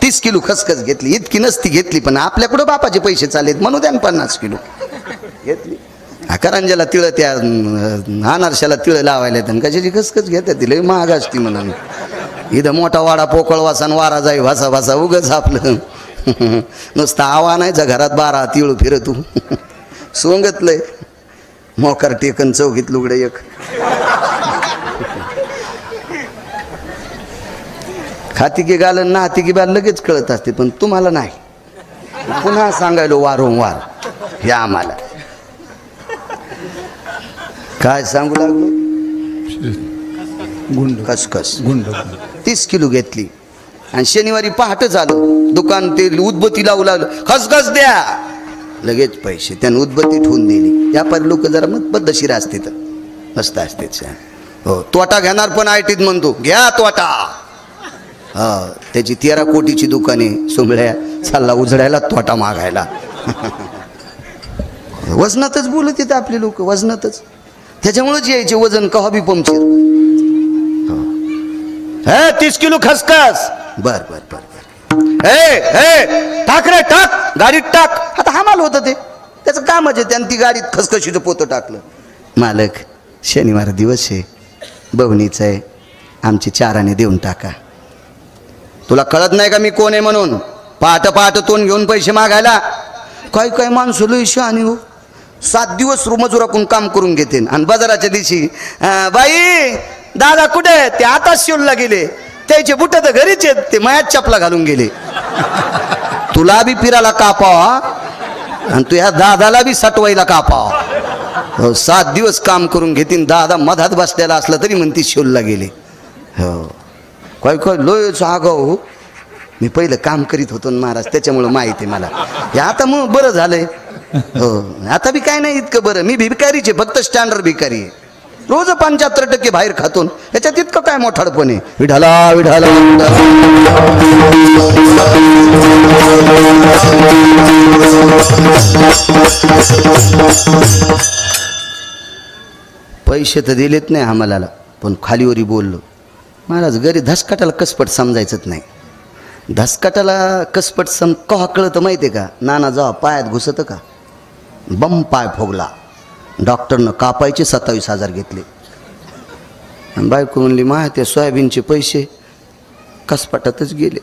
Speaker 1: 30 किलो खसखस घेतली. इतकी नसती घेतली पण आपल्याकडे बापाचे पैसे चालेत म्हणून त्यानं 50 किलो घेतली. करंजाला तिळ त्या अनारशाला तिळ लावायला कशाची खसखस घेतात. तिला महाग असती म्हणून इथं मोठा वाडा पोकळ वासा वारा जाई भासा भासा उगच आपलं नुसतं आवा नाहीचा घरात 12 तिळू फिरतू सोंगतलंय मोकार टेकन चौकीत लुगडे एक खाती की गालन ना हाती की बाल लगेच कळत असते पण तुम्हाला नाही पुन्हा सांगायलो वारंवार हे आम्हाला काय सांगू लागलो
Speaker 2: गुंड
Speaker 1: खसखस
Speaker 2: गुंड
Speaker 1: 30 किलो घेतली आणि शनिवारी पहाटे झालं दुकान ते उदबत्ती लावू लागलं खसखस द्या लगेच पैसे त्यानं उदबत्ती ठेवून दिली व्यापारी लोक जरा मत पद्धतशीर असते तर मस्त असते हो तोटा घेणार पण आयटीत म्हणतो घ्या तोटा हा त्याची 13 कोटीची दुकाने सोंगळ्या चालला उजडायला तोटा मागायला वजनातच बोलत येते आपले लोक वजनातच त्याच्यामुळेच यायचे वजन कवा बी पंक्चर 30 किलो खसखस बर बर बर बर टाक रे टाक गाडीत टाक आता हमाल होतं ते त्याचं कामच आहे त्यानं ती गाडीत खसखशीचं पोतं टाकलं मालक शनिवार दिवस आहे बवणीचं आहे आमची 4 आणे देऊन टाका तुला कळत नाही का मी कोण आहे म्हणून पहाट पहाट तोंड घेऊन पैसे मागायला काय काय माणसं लय शहाणी हो 7 दिवस मजुराकून काम करून घेते आणि बाजाराच्या दिवशी बाई दादा कुठे ते आताच शिवला गेले त्याचे बुट तर घरीच आहेत ते मयात चपला घालून गेले तुला बी फिरायला कापावा आणि तू ह्या दादाला बी सटवायला कापावा 7 दिवस काम करून घेतीन दादा मधात बसलेला असला तरी म्हणती शिवला गेले हो काय काय लोयच आगाव हो मी पहिलं काम करीत होतो ना महाराज त्याच्यामुळं माहिती आहे मला हे आता मग बरं झालंय हो आता बी काय नाही इतकं बरं मी भिकारीचे फक्त स्टँडर्ड भिकारी आहे रोज 75% बाहेर खातो याच्यात इतकं काय मोठाडपण आहे विढाला विढाला पैसे तर दिलेत नाही आम्हाला पण खालीवरी बोललो महाराज घरी धसकाटाला कसपट समजायचंच नाही धसकाटाला कसपट कवा कळतं माहिती आहे का नाना जेव्हा पायात घुसतं का बम पाय फोगला डॉक्टरनं कापायचे 27,000 घेतले बायको म्हणली मा त्या सोयाबीनचे पैसे कसपटातच गेले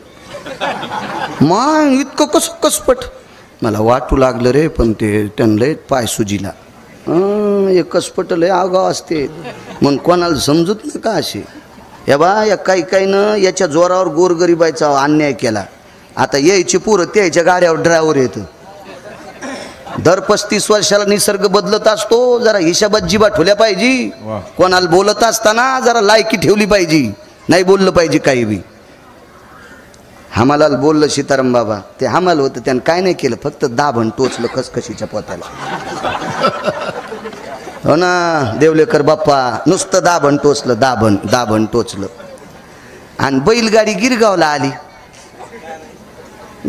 Speaker 1: मग इतकं कसं कसपट मला वाटू लागलं रे पण ते त्यांना पाय सुजीला एक कसपट लय आगाव असते मग कोणाला समजत नाही का असे या बा या काही न याच्या जोरावर गोरगरिबाचा अन्याय केला आता यायची पुरं त्याच्या गाड्यावर ड्रायव्हर येतं दर 35 वर्षाला निसर्ग बदलत असतो जरा हिशाबात जिबा ठेवल्या पाहिजे कोणाला बोलत असताना जरा लायकी ठेवली पाहिजे नाही बोललं पाहिजे काही बी हमालाल बोललं सीताराम बाबा ते हमाल होतं त्यानं काय नाही केलं फक्त दाभण टोचलं खसखशीच्या पोत्याला हो ना देवलेकर बाप्पा नुसतं दाभण टोचलं दाभण टोचलं आणि बैलगाडी गिरगावला आली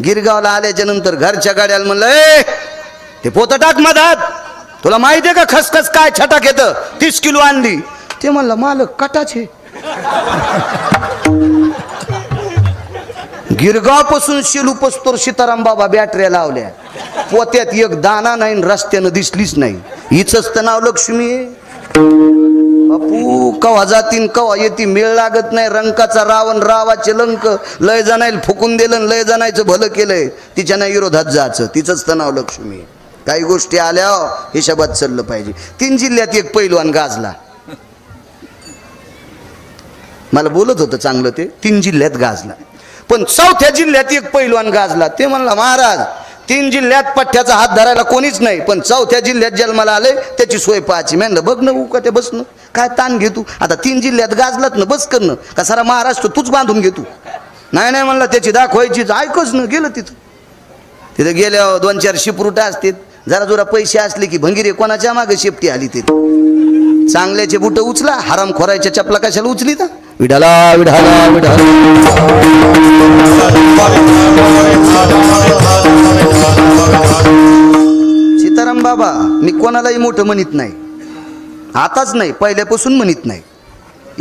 Speaker 1: गिरगावला आल्याच्या नंतर घरच्या गाड्याला म्हणलं ए ते पोतं टाक मधात तुला माहिती आहे का खसखस काय छटाक येतं 30 किलो आणली ते म्हणलं मालक कटाचे गिरगावपासून शेलू पस्तोर सीताराम बाबा बॅटऱ्या लावल्या पोत्यात एक दाना नाही रस्त्यानं दिसलीच नाही हिचंच तर नाव लक्ष्मी बापू कवा जातीन कवा येती मेळ लागत नाही रंकाचा रावण रावाचे लंक लय जणायला फुकून दिलं लय जणायचं भलं केलंय तिच्या नाही विरोधात जायचं तिचंच तर नाव लक्ष्मी काही गोष्टी आल्या हिशोबात चाललं पाहिजे 3 जिल्ह्यात एक पैलवान गाजला मला बोलत होतं चांगलं ते 3 जिल्ह्यात गाजला पण 4थ्या जिल्ह्यात एक पैलवान गाजला ते म्हणला महाराज 3 जिल्ह्यात पठ्ठ्याचा हात धरायला कोणीच नाही पण 4थ्या जिल्ह्यात जन्माला आले त्याची सोय पाहायची म्हणलं बघ ना उका ते बसणं काय ताण घेतू आता 3 जिल्ह्यात गाजलात ना बस करणं का सारा महाराष्ट्र तूच बांधून घेतू नाही म्हणलं त्याची दाखवायचीच ऐकच ना गेलं तिथं गेल्यावर 2-4 शिपरुटा असतात जरा जोरा पैसे असले की भंगीरे कोणाच्या मागे शेपटी आली तिथे चांगल्याचे बुट उचला हराम खोरायच्या चपला कशाला उचली तर विढाला विढाला विढाला सीताराम बाबा मी कोणालाही मोठं म्हणत नाही आताच नाही पहिल्यापासून म्हणत नाही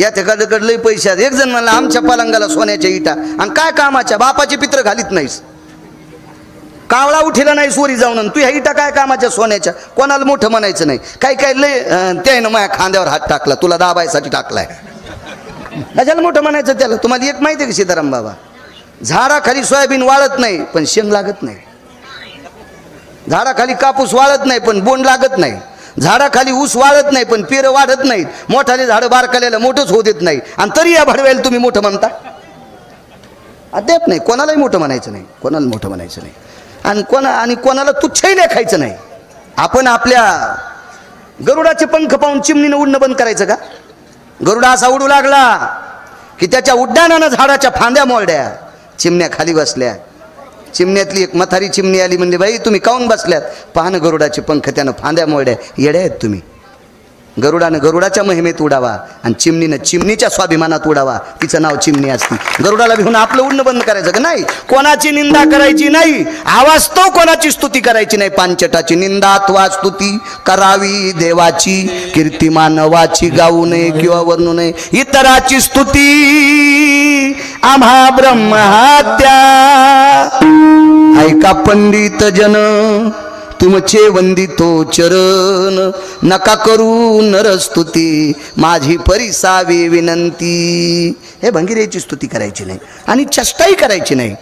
Speaker 1: या त्याकडे लय पैसे आहेत एक जण म्हणला आमच्या पलंगाला सोन्याच्या इटा आणि काय कामाच्या बापाचे पित्र घालीत नाहीस कावळा उठेला नाही सोरी जाऊन तू ह्या इटा काय कामाच्या सोन्याच्या कोणाला मोठं म्हणायचं नाही काय लय त्यानं माझ्या खांद्यावर हात टाकला तुला दाबायसाठी टाकलाय कशाला मोठं म्हणायचं त्याला? तुम्हाला एक माहिती आहे का सीताराम बाबा, झाडाखाली सोयाबीन वाळत नाही पण शेंग लागत नाही, झाडाखाली कापूस वाळत नाही पण बोंड लागत नाही, झाडाखाली ऊस वाळत नाही पण पेरं वाढत नाहीत, मोठाले झाडं बारकाल्याला मोठंच होत देत नाही, आणि तरी या भडव्याला तुम्ही मोठं म्हणता. अद्याप नाही, कोणालाही मोठं म्हणायचं नाही, कोणाला मोठं म्हणायचं नाही, आणि कोणाला तुच्छही लेखायचं नाही. आपण आपल्या गरुडाचे पंख पाहून चिमणीनं उडणं बंद करायचं का? गरुडा असा उडू लागला की त्याच्या उड्डाणानं झाडाच्या फांद्या मोडल्या, चिमण्या खाली बसल्या. चिमण्यातली एक म्हातारी चिमणी आली, म्हणजे बाई तुम्ही काऊन बसल्यात? पाहणं गरुडाचे पंख त्यानं फांद्या मोडल्या. येड्या आहेत तुम्ही. गरुडानं गरुडाच्या महिमेत उडावा आणि चिमणीनं चिमणीच्या स्वाभिमानात उडावा. तिचं नाव चिमणी असती. गरुडाला भिवून आपलं उडणं बंद करायचं का? नाही. कोणाची निंदा करायची नाही, आवाज तो कोणाची स्तुती करायची नाही. पांचटाची निंदा अथवा स्तुती करावी देवाची, कीर्ती मानवाची गाऊ नये किंवा वर्णू नये. इतराची स्तुती आम्हा ब्रह्महत्या. ऐका पंडित जन तुमचे वंदितो चरण, नका करू नरस्तुती माझी परिसावी विनंती. हे भंगिरेची स्तुती करायची नाही आणि चेष्टाही करायची नाही.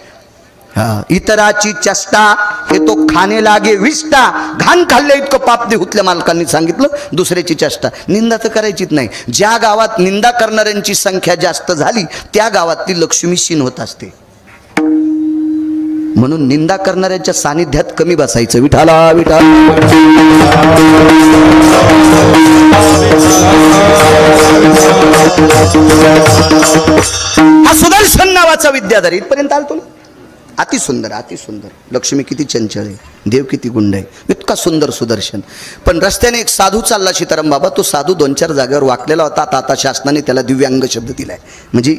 Speaker 1: इतराची चेष्टा हे तो खाणे लागे विष्टा. घाण खाल्ल्या इतकं पाप देहुतल्या मालकांनी सांगितलं. दुसऱ्याची चेष्टा, निंदा तर करायचीच नाही. ज्या गावात निंदा करणाऱ्यांची संख्या जास्त झाली त्या गावातली लक्ष्मी शीन होत असते. म्हणून निंदा करणाऱ्यांच्या सानिध्यात कमी बसायचं. विठाला विठा. हा सुदर्शन नावाचा विद्याधर इथपर्यंत आलतो ना. अति सुंदर, अति सुंदर. लक्ष्मी किती चंचल आहे, देव किती गुंड आहे, इतका सुंदर सुदर्शन. पण रस्त्याने एक साधू चालला सीताराम बाबा. तो साधू 2-4 जागेवर वाकलेला होता. आता शासनाने त्याला दिव्यांग शब्द दिलाय. म्हणजे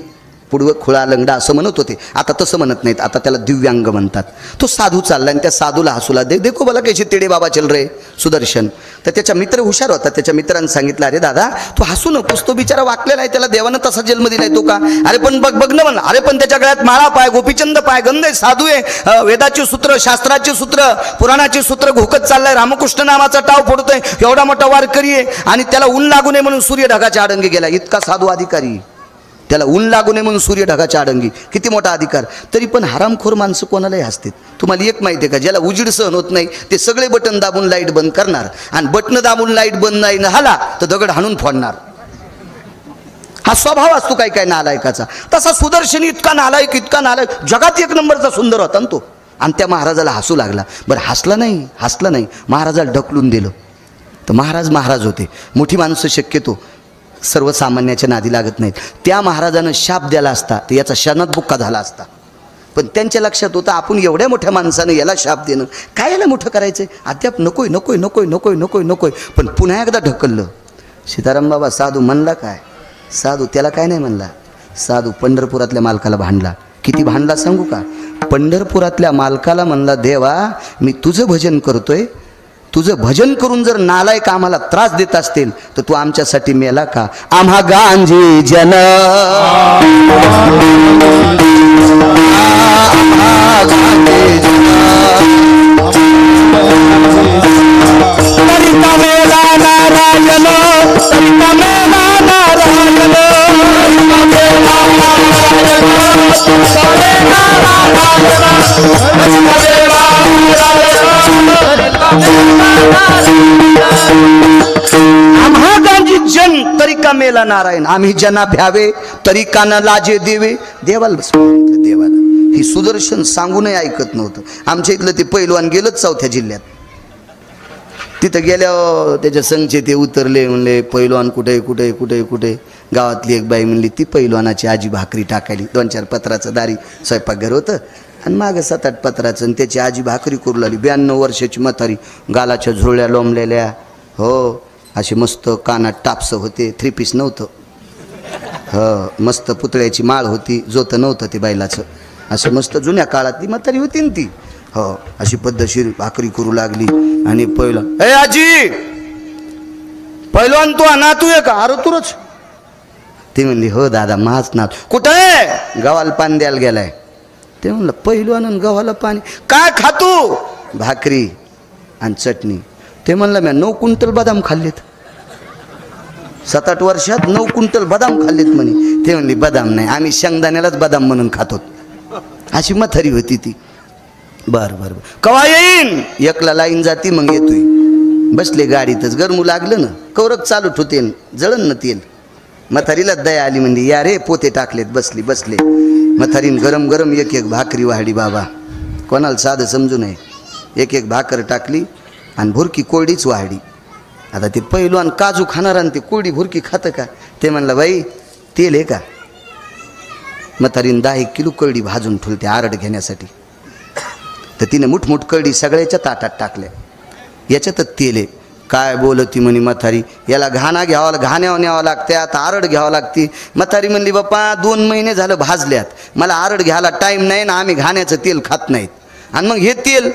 Speaker 1: पुढव खुळा लंगडा असं म्हणत होते, आता तसं म्हणत नाहीत, आता त्याला दिव्यांग म्हणतात. तो साधू चालला आणि त्या साधूला हसूला देखो बोला कैसे तेडे बाबा चल रे सुदर्शन. तर त्याच्या मित्र हुशार होता. त्याच्या मित्रांनी सांगितलं, अरे दादा तू हसू नकोस, तो बिचारा वाकलेला आहे, त्याला देवानं तसा जन्म दिलाय तो का? अरे पण बघ ना म्हणा. अरे पण त्याच्या गळ्यात माळा पाय, गोपीचंद पाय, गंध आहे, साधू आहे, वेदाची सूत्र, शास्त्राची सूत्र, पुराणाची सूत्र घोकत चाललाय, रामकृष्ण नामाचा टाव फोडतोय, एवढा मोठा वारकरी आहे, आणि त्याला ऊन लागू नये म्हणून सूर्य ढगाच्या आडंगी गेला. इतका साधू अधिकारी, त्याला ऊन लागू नये म्हणून सूर्य ढगाच्या आडंगी. किती मोठा अधिकार. तरी पण हरामखोर माणसं कोणालाही हसतात. तुम्हाला एक माहिती आहे का, ज्याला उजीड सहन होत नाही ते सगळे बटन दाबून लाईट बंद करणार, आणि बटन दाबून लाईट बंद नाही झाला तर दगड हाणून फोडणार. हा स्वभाव असतो काय काय नालायकाचा. तसा सुदर्शन इतका नालायक, इतका नालायक, जगात 1 नंबरचा सुंदर होता ना तो. आणि त्या महाराजाला हसू लागला. बरं हसला नाही, महाराजाला ढकलून दिलं. तर महाराज होते. मोठी माणसं शक्यतो सर्वसामान्याच्या नादी लागत नाहीत. त्या महाराजानं शाप द्याला असता तर याचा शनात बुक्का झाला असता. पण त्यांच्या लक्षात होतं आपण एवढ्या मोठ्या माणसानं याला शाप देणं, काय याला मोठं करायचंय, अद्याप नकोय. पण पुन्हा एकदा ढकललं. सीताराम बाबा साधू म्हणला काय? साधू त्याला काय नाही म्हणला. साधू पंढरपुरातल्या मालकाला भांडला. किती भांडला सांगू का? पंढरपुरातल्या मालकाला म्हणला, देवा मी तुझं भजन करतोय, तुझं भजन करून जर नालायक आम्हाला त्रास देत असतील तर तू आमच्यासाठी मेला का? आम्हा गांजी जन आम्हा गांजी जन तरिका मेला नारायण. आम्ही जना भ्यावे तरिका न लाजे देवे. देवाला देवाला ही सुदर्शन सांगूनही ऐकत नव्हतं. आमच्या इथलं ते पैलवान गेलंच 4थ्या जिल्ह्यात. तिथं गेल्यावर त्याच्या संघचे ते उतरले, म्हणले पैलवान कुठे. गावातली एक बाई म्हणली ती पैलवानाची आजी भाकरी टाकायली. 2-4 पत्राचं दारी स्वयंपाकघर होतं आणि मागं 7-8 पत्राचं, आणि त्याची आजी भाकरी करू लागली. 92 वर्षाची म्हातारी, गालाच्या झुरळ्या लोंबलेल्या, हो असे मस्त कानात टापसं होते, 3 पीस नव्हतं, हो मस्त पुतळ्याची माळ होती, जोतं नव्हतं ते बैलाचं. असं मस्त जुन्या काळातली म्हातारी होती ना ती. हो अशी पद्धतशीर भाकरी करू लागली. आणि पहिलं, ए आजी पहिलवान तू नातू आहे का? अरे तुरच. ती म्हणली, हो दादा माझ नात. कुठं आहे? गावाला पाणी द्यायला गेलाय. ते म्हणलं पहिलवान गव्हाला पाणी काय खातो? भाकरी आणि चटणी. ते म्हणलं मी 9 क्विंटल बदाम खाल्लेत. 7-8 वर्षात 9 क्विंटल बदाम खाल्लेत म्हणे. ते म्हणली बदाम नाही, आम्ही शेंगदाण्यालाच बदाम म्हणून खातो. अशी म्हातारी होती ती. बरं बरं कवा येईन, एकला लाईन जाती मग येतोय. बसले गाडीतच, गरमू लागलं ना, कौरक चालू ठेवते, जळण ना तेल. म्हातारीला दया आली म्हणजे या रे पोते टाकलेत. बसले म्हातारीन गरम गरम एक भाकरी वाढली बाबा, कोणाला साधं समजू नये. एक भाकर टाकली आणि भुरकी कोरडीच वाढली. आता ते पहिलवान काजू खाणार आणि ते कोरडी भुरकी खातं का? ते म्हणलं बाई तेल आहे का? म्हातारीन 10 किलो कोरडी भाजून ठेवते आरड घेण्यासाठी. तर तिने मुठमुठ कळडी सगळ्याच्या ताटात टाकल्या. याच्यातच तेल आहे. काय बोलती म्हणे म्हातारी, याला घाण्यावर न्यावं लागते, आता आरड घ्यावं लागते. म्हातारी म्हणली बाप्पा 2 महिने झालं भाजल्यात, मला आरड घ्यायला टाईम नाही ना, आम्ही घाण्याचं तेल खात नाहीत. आणि मग हे तेल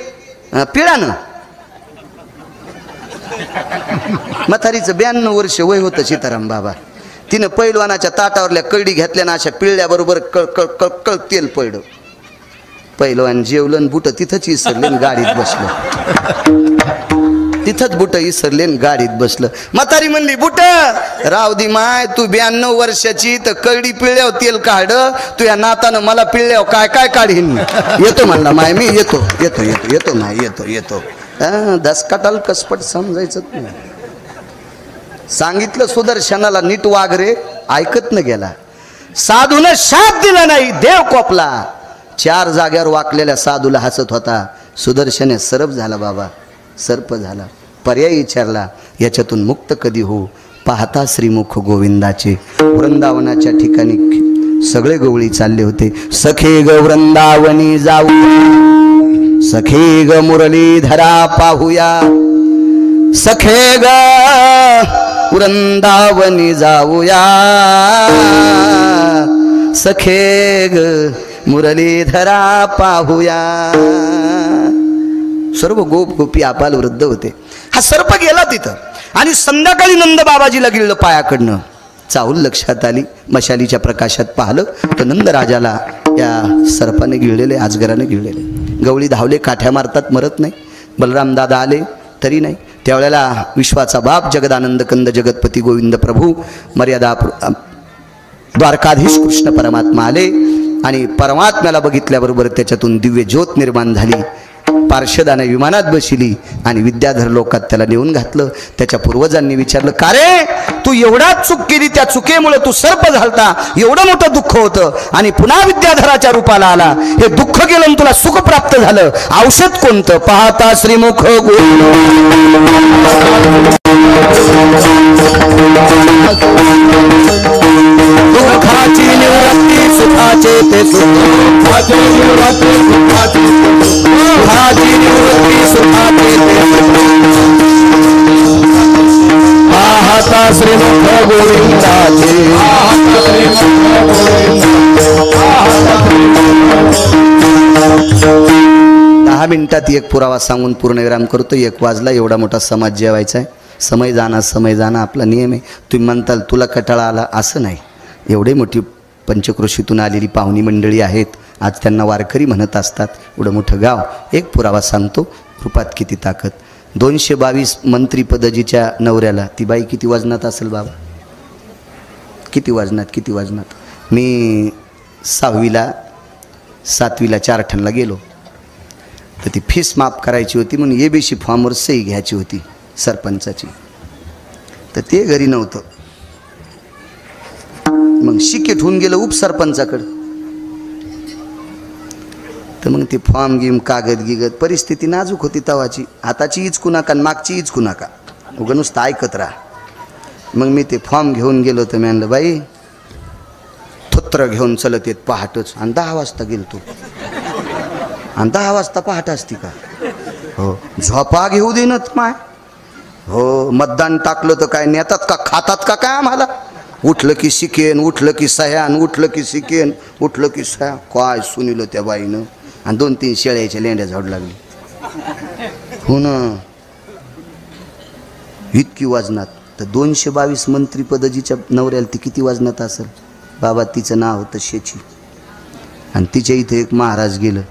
Speaker 1: पिळानं. म्हातारीचं 92 वर्ष वय होतं सीताराम बाबा. तिनं पैलवानाच्या ताटावरल्या कळडी घेतल्या ना, अशा पिळल्याबरोबर कळ कळ कळ कळ तेल पडलं. पैलवान जेवलं, बुट तिथंच इसरले, गाडीत बसलं. तिथंच बुट इसरले, गाडीत बसलं. म्हातारी म्हणली बुट राव दे माय, तू 92 वर्षाची, तर कळडी पिळल्यावर तेल काढ, तू या नातानं मला पिळल्यावर काय काय काढीन. येतो म्हणला माय, मी येतो येतो येतो येतो माय, येतो येतो. दसकाटाल कसपट समजायचं नाही. सांगितलं सुदर्शनाला नीट वाग रे, ऐकत न गेला. साधूनं शाप दिला नाही, देव कोपला. 4 जाग्यावर वाकलेल्या साधूला हसत होता. सुदर्शने सरप झाला बाबा, सर्प झाला. पर्याय विचारला, याच्यातून मुक्त कधी हो? पाहता श्रीमुख गोविंदाचे. वृंदावनाच्या ठिकाणी सगळे गवळी चालले होते. सखे ग वृंदावनी जाऊ, सखे ग मुरलीधरा पाहूया, सखे ग वृंदावनी जाऊया, सखे ग मुरलीधरा पाहूया. सर्व गोप गोपी आपाल वृद्ध होते. हा सर्प गेला तिथं आणि संध्याकाळी नंद बाबाजीला गिळलं पायाकडनं. चाहूल लक्षात आली, मशालीच्या प्रकाशात पाहिलं तर नंद राजाला या सर्पाने गिळलेले, अजगराने गिळलेले. गवळी धावले, काठ्या मारतात, मरत नाही. बलराम दादा आले तरी नाही. त्यावेळेला विश्वाचा बाप जगदानंद कंद जगतपती गोविंद प्रभू मर्यादा द्वारकाधीश कृष्ण परमात्मा आले आणि परमात्म्याला बघितल्याबरोबर त्याच्यातून दिव्य ज्योत निर्माण झाली. पार्षदाने विमानात बसली आणि विद्याधर लोकात त्याला नेऊन घातलं. त्याच्या पूर्वजांनी विचारलं, का रे तू एवढा चूक केली, त्या चुकीमुळे तू सर्प झालता, एवढं मोठं दुःख होतं आणि पुन्हा विद्याधराच्या रूपाला आला, हे दुःख गेलं आणि तुला सुख प्राप्त झालं, औषध कोणतं? पाहता श्रीमुख दुःखाची निवृत्ती सुखाचे ते सुखाची निवृत्ती सुखाचे पाहता श्रीमुख गोविंदाचे. 10 मिनिटात एक पुरावा सांगून पूर्णविराम करतो. 1 वाजला, एवढा मोठा समाज जेवायचा आहे. समय जाणं आपला नियम आहे. तुम्ही म्हणताल तुला कटाळा आला, असं नाही. एवढे मोठी पंचक्रोशीतून आलेली पाहुणी मंडळी आहेत, आज त्यांना वारकरी म्हणत असतात. एवढं मोठं गाव. एक पुरावा सांगतो, रूपात किती ताकद. 222 मंत्रीपदजीच्या नवऱ्याला ती बाई किती वजनात असेल बाबा? किती वजनात? मी 6वीला 7वीला 4 ठणला गेलो, तर ती फीस माफ करायची होती म्हणून ABC फॉर्मवर सही घ्यायची होती सरपंचाची. तर ते घरी नव्हतं. मग शिकेट होऊन गेलं उपसरपंचाकडं. तर मग ते फॉर्म गिम कागद गिगत, परिस्थिती नाजूक होती तवाची. हाताची इचकू नका आणि मागची इचकू नका, उगं नुसतं ऐकत राहा. मग मी ते फॉर्म घेऊन गेलो. तर मी म्हणलं बाई थोत्र घेऊन चलत येत पहाटच, आणि 10 वाजता गेलतो. आणि 10 वाजता पहाट असती का? हो, झोपा घेऊ देनत माय. हो, मतदान टाकलं तर काय नेतात का, खातात का काय आम्हाला? उठलं की शिकेन, उठलं की सह्यान, उठलं की शिकेन, उठलं की सह्या. काय सुनिलं त्या बाईनं. आणि 2-3 शेळ्याच्या लेंड्या झाड लागली. हो ना, इतकी वजनात. तर 222 मंत्रीपदजीच्या नवऱ्याला ती किती वजनात असेल बाबा? तिचं नाव होतं शेची. आणि तिच्या इथे एक महाराज गेलं,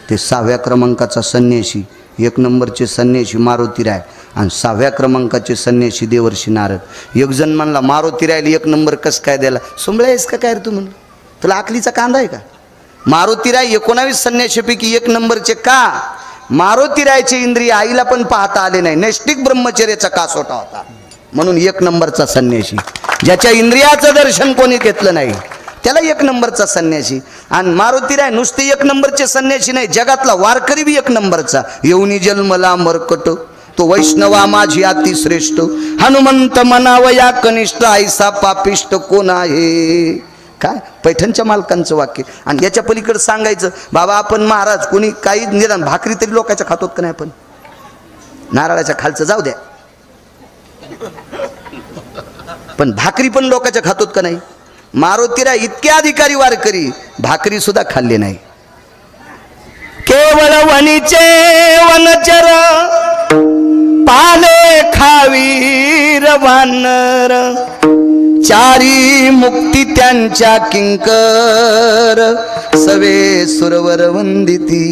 Speaker 1: ते 6व्या क्रमांकाचा संन्यासी, 1 नंबरचे संन्यासी मारुतीराय. आणि 6व्या क्रमांकाचे संन्यासी देवर्षी नारद. एक जण म्हणला मारुती राहिली 1 नंबर कस काय द्यायला, सुंबळे आहेस का काय रे तू म्हणलं, तुला आकलीचा कांदा आहे का. मारुतीराय 19 संन्याशीपैकी 1 नंबरचे का, मारुतीरायचे इंद्रिय आईला पण पाहता आले नाही, नैष्टिक ब्रह्मचर्याचा कासोटा होता म्हणून 1 नंबरचा संन्यासी. ज्याच्या इंद्रियाचं दर्शन कोणी घेतलं नाही त्याला 1 नंबरचा संन्यासी. आणि मारुतीराय नुसते 1 नंबरचे संन्यासी नाही, जगातला वारकरी बी 1 नंबरचा. येऊनी जन्मला मरकट तो वैष्णवा माझी अतिश्रेष्ठ, हनुमंत मनावया कनिष्ठ ऐसा पापिष्ट कोण आहे. काय पैठणच्या मालकांचं वाक्य. आणि याच्या पलीकडे सांगायचं बाबा आपण महाराज कोणी काही निदान भाकरी तरी लोकांच्या खातोत का नाही, आपण नारळाच्या खालचं जाऊ द्या पण भाकरी पण लोकांच्या खातोत का नाही. मारुतीराय इतके अधिकारी वारकरी भाकरी सुद्धा खाल्ली नाही. केवळ वनीचे वनचर पाले खावीर वानर, चारी मुक्ती त्यांच्या किंकर सवे सुरवर वंदिती.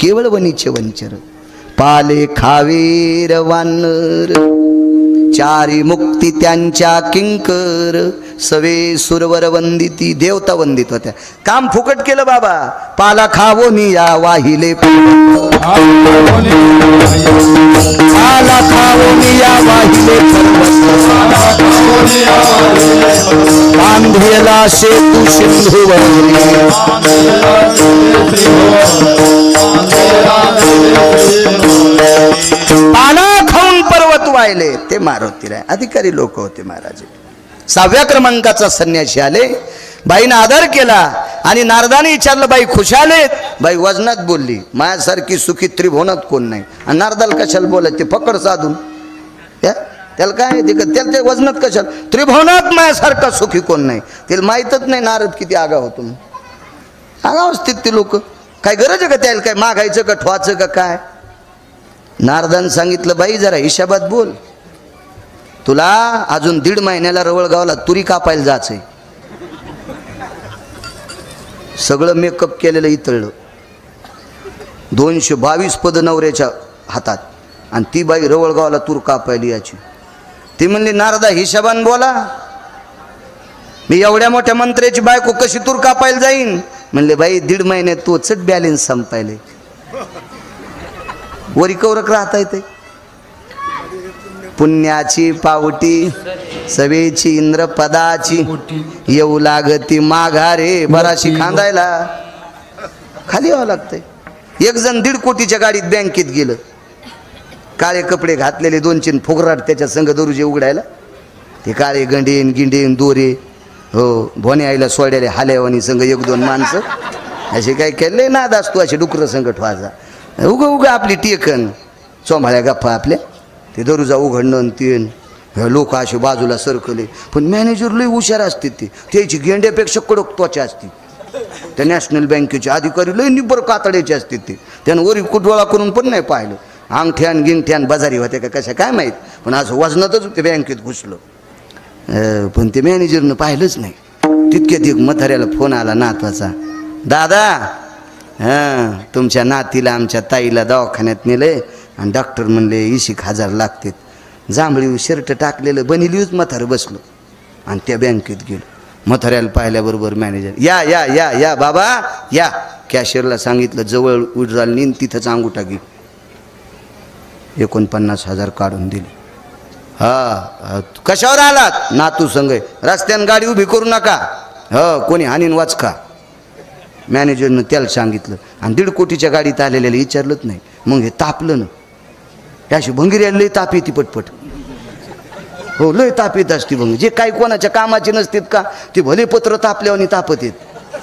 Speaker 1: केवळ वनीचे वंचर पाले खावीर वानर, चारी मुक्ती त्यांच्या किंकर सवे सुरवर वंदिती. देवता वंदित होत्या. काम फुकट केलं बाबा, पाला खावोनी या वाहिले पर्वत, पाला खावोनी या वाहिले पर्वत, बांधेला सेतू सिंधुवरी, पाला खाऊन पर्वत वाहिले. ते मारुतीराय अधिकारी लोक होते महाराज. 6व्या क्रमांकाचा संन्यासी आले, बाईनं आदर केला आणि नारदाने विचारलं बाई खुशालेत. बाई वजनात बोलली, माझ्यासारखी सुखी त्रिभुवनात कोण नाही. आणि नारदाला कशाला बोलत, ते फकड साधून त्याला काय त्याला ते वजनात कशाला, त्रिभुवनात माझ्यासारखा सुखी कोण नाही. त्याला माहीतच नाही नारद किती आगाव होतो. आगाव असतील ते लोक, काय गरज आहे का त्याला काय मागायचं का ठवाचं का काय. नारदानं सांगितलं बाई जरा हिशाबात बोल, तुला अजून 1.5 महिन्याला रवळगावला तुरी कापायला जायचंय. सगळं मेकअप केलेलं इतळलं, 222 पद नवऱ्याच्या हातात आणि ती बाई रवळगावला तूर कापायली याची. ती म्हणली नारदा हिशाबान बोला, मी एवढ्या मोठ्या मंत्र्याची बायको कशी तूर कापायला जाईन. म्हणले बाई 1.5 महिन्यात तो चट बॅलेन्स संपायले, वरी कवरक राहता येते. पुण्याची पावटी सवेची इंद्रपदाची, येऊ लागती माघारे बराशी खांदायला. खाली यावं लागतंय. एक जण 1.5 कोटीच्या गाडीत बँकेत गेलं, काळे कपडे घातलेले 2-3 फुगराट त्याच्या संघ दरुजे उघडायला. ते काळे गंडेन गिंडेन दोरे, हो भोने आईला सोड्याले हाल्यावानी संघ 1-2 माणसं असे काय केले नाद असतो, असे डुकरं संघ ठवायचा. उगा आपली टेकन चोंभाळ्या गप्पा आपल्या, ते दरुजा उघडणं तीन लोक असे बाजूला सरकले. पण मॅनेजर लई हुशार असते, ते त्याची गेंड्यापेक्षा कडक त्वचा असते. त्या नॅशनल बँकेचे अधिकारी लई निब्बर कातड्याचे असते. ते त्यानं वरी कुटवाळा करून पण नाही पाहिलं. अंगठ्यान गिंगठ्यान बाजारी होत्या का कशा काय माहीत, पण असं वजनातच ते बँकेत घुसलं. पण ते मॅनेजरनं पाहिलंच नाही. तितक्यात एक म्हाताऱ्याला फोन आला नातवाचा, दादा तुमच्या नातीला आमच्या ताईला दवाखान्यात नेले आणि डॉक्टर म्हणले 20,000 लागतात. जांभळी शर्ट टाकलेलं बनिलीच म्हातारं बसलो आणि त्या बँकेत गेलो. म्हाताऱ्याला पाहिल्याबरोबर मॅनेजर या या या या बाबा या. कॅशियरला सांगितलं जवळ उडराल नेन तिथंच अंगुठा घे. 49,000 काढून दिले. हा कशावर आलात, नातू संग रस्त्यानं गाडी उभी करू नका, कोणी हानीन वाचका. मॅनेजरनं त्याला सांगितलं आणि 1.5 कोटीच्या गाडीत आलेल्याला विचारलंच नाही. मग हे तापलं ना, त्याशी भंगिऱ्याला लई ताप येते पटपट. हो लय ताप येत असते भंग. जे काही कोणाच्या कामाचे नसतात का ते भले पत्र तापल्यावर तापत येत.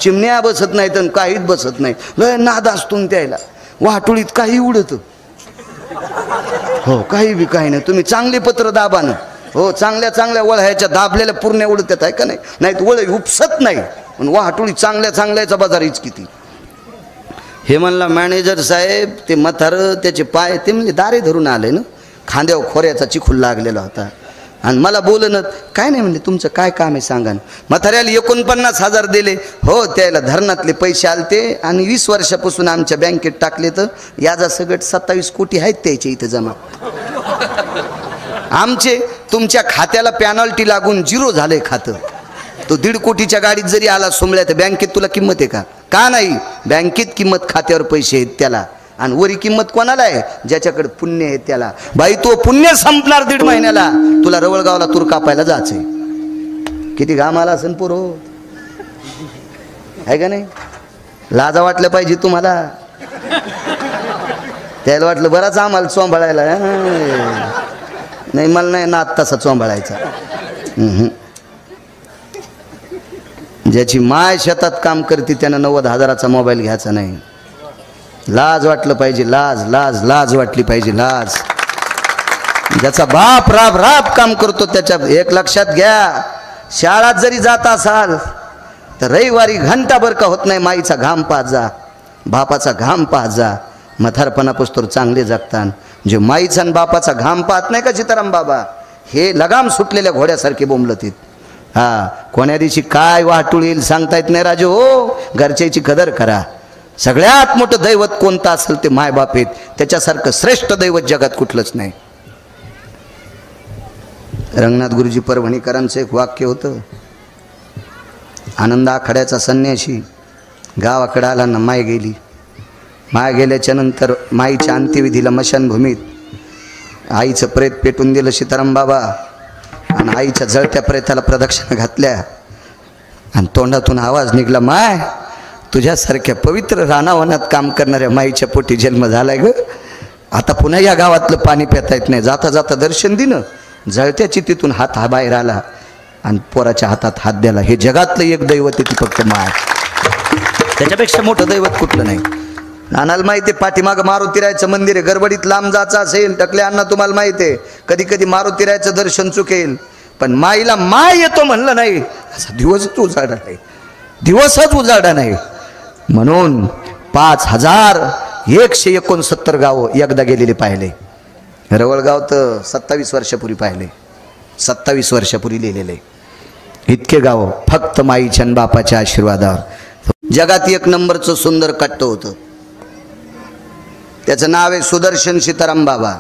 Speaker 1: चिमण्या बसत नाहीत आणि काहीच बसत नाही. लय नाद असतो त्याला. वाटोळीत काही उडतं, हो काही बी काही नाही. तुम्ही चांगले पत्र दाबा ना, हो चांगल्या चांगल्या वळह्याच्या दाबलेल्या पूर्ण उडतात आहे का नाही, नाहीत वळ उपसत नाही. पण वाहटुळी चांगल्या चांगल्याचा बाजार हीच किती. हे म्हणला मॅनेजर साहेब ते म्हातारं त्याचे पाय ते म्हणजे दारे धरून आले ना, खांद्यावर खोऱ्याचा चिखूल लागलेला होता. आणि मला बोलणं काय नाही म्हणले, तुमचं काय काम आहे सांगा ना. म्हाताऱ्याला 49,000 दिले. हो, त्याला धरणातले पैसे आलते आणि 20 वर्षापासून आमच्या बँकेत टाकले, तर याचा सगट 27 कोटी आहेत त्याचे इथं जमा. आमचे तुमच्या खात्याला पॅनल्टी लागून 0 झालंय खातं. तो 1.5 कोटीच्या गाडीत जरी आला सोमळ्या, तर बँकेत तुला किंमत आहे का? का नाही? बँकेत किंमत खात्यावर पैसे आहेत त्याला, आणि वरी किंमत कोणाला आहे? ज्याच्याकडे पुण्य आहे त्याला. बाई, तो पुण्य संपणार 1.5 महिन्याला, तुला रवळगावला तूर कापायला जायचंय. किती घाम आला असेल पोरो, आहे का नाही? लाजा वाटलं पाहिजे तुम्हाला. त्याला वाटलं बराच आम्हाला चोंभाळायला. नाही, मला नाही ना तसा चोंभाळायचा. ज्याची माय शेतात काम करते त्यानं 90,000चा मोबाईल घ्यायचा नाही. लाज वाटलं पाहिजे, लाज लाज लाज वाटली पाहिजे, लाज. ज्याचा बाप राब राब काम करतो त्याच्या, एक लक्षात घ्या, शाळात जरी जात असाल तर रविवारी घंटाभर का होत नाही माईचा घाम पाहत जा, बापाचा घाम पाहत जा. म्हातारपणापासून चांगले जगतान. जे माईचा आणि बापाचा घाम पाहत नाही का सीताराम बाबा, हे लगाम सुटलेल्या घोड्यासारखे बोंबलतीत. हा, कोण्या दिवशी काय वाटूळ येईल सांगता येत नाही राजू. हो, घरच्याची कदर करा. सगळ्यात मोठं दैवत कोणतं असेल ते मायबाप आहेत. त्याच्यासारखं श्रेष्ठ दैवत जगात कुठलंच नाही. रंगनाथ गुरुजी परभणीकरांचं एक वाक्य होतं, आनंद आखाड्याचा संन्यासी गावाकडे आला ना, माय गेली. माय गेल्याच्या नंतर माईच्या अंत्यविधीला मशानभूमीत आईचं प्रेत पेटून दिलं सीताराम बाबा, आणि आईच्या जळत्या प्रेताला प्रदक्षिणा घातल्या, आणि तोंडातून आवाज निघला, माय, तुझ्यासारख्या पवित्र रानावनात काम करणाऱ्या माईच्या पोटी जन्म झालाय ग. आता पुन्हा या गावातलं पाणी पिता येत नाही. जाता जाता दर्शन दिनं. जळत्या चितीतून हात हा बाहेर आला आणि पोराच्या हातात हात द्याला. हे जगातलं एक दैवत आहे ती फक्त माय. त्याच्यापेक्षा मोठं दैवत कुठलं नाही. नानाला माहिती आहे, पाठीमागं मारुतीरायचं मंदिर आहे. गडबडीत लांब जायचं असेल, टकले अण्णा तुम्हाला माहिती आहे, कधी कधी मारुतीरायचं दर्शन चुकेल, पण माईला माय येतो म्हणलं नाही, असा दिवसच उजाडा नाही, दिवसच उजाडा नाही. म्हणून 5,169 गाव एकदा गेलेले पाहिले. रवळगाव तर 27 वर्षापूर्वी पाहिले, 27 वर्षापूर्वी लिहिलेले. इतके गाव फक्त माईच्या आणि बापाच्या आशीर्वादावर. जगात 1 नंबरचं सुंदर कट्ट होतं, त्याचं नाव आहे सुदर्शन सीताराम बाबा.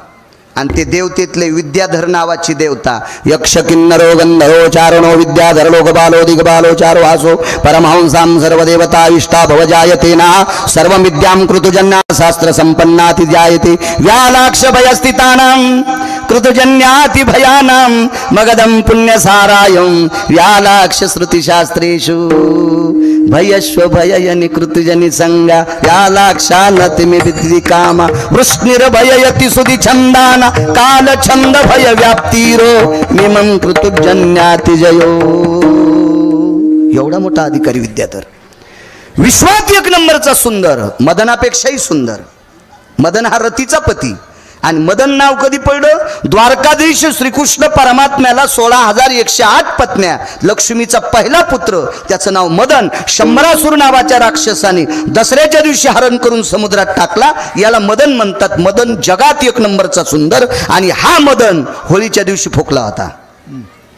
Speaker 1: आणि ते देवतेतले विद्याधर नावाची देवता. यक्ष किन्नरो गंधर्वो चारणो विद्याधर लोकबालो दिग्बालो चारो वासो परमहंसां सर्वदेवता इष्टा भवजायते ना सर्वविद्यां कृतजन्या शास्त्र संपन्नाति जायते व्यालाक्ष भयस्थितानां कृतजन्याति भयानां मगधं पुण्यसारायं व्यालाक्ष श्रुतिशास्त्रेषु भयस्व भययनि कृतजनि संगा व्यालाक्षानतिमि विद्धि कामा वृष्णिर्भययति सुधि छंदाना काल छंद भय व्याप्तीरो मिमं कृतजन्याति जयो. एवढा मोठा अधिकारी विद्याधर, विश्वात 1 नंबरचा सुंदर, मदनापेक्षाही सुंदर. मदन हा रतीचा पती. आणि मदन नाव कधी पडलं? द्वारकाधीश श्रीकृष्ण परमात्म्याला 16,108 पत्न्या, लक्ष्मीचा पहिला पुत्र, त्याचं नाव मदन. शंभरासुर नावाच्या राक्षसाने दसऱ्याच्या दिवशी हरण करून समुद्रात टाकला. याला मदन म्हणतात. मदन जगात 1 नंबरचा सुंदर. आणि हा मदन होळीच्या दिवशी फुकला होता.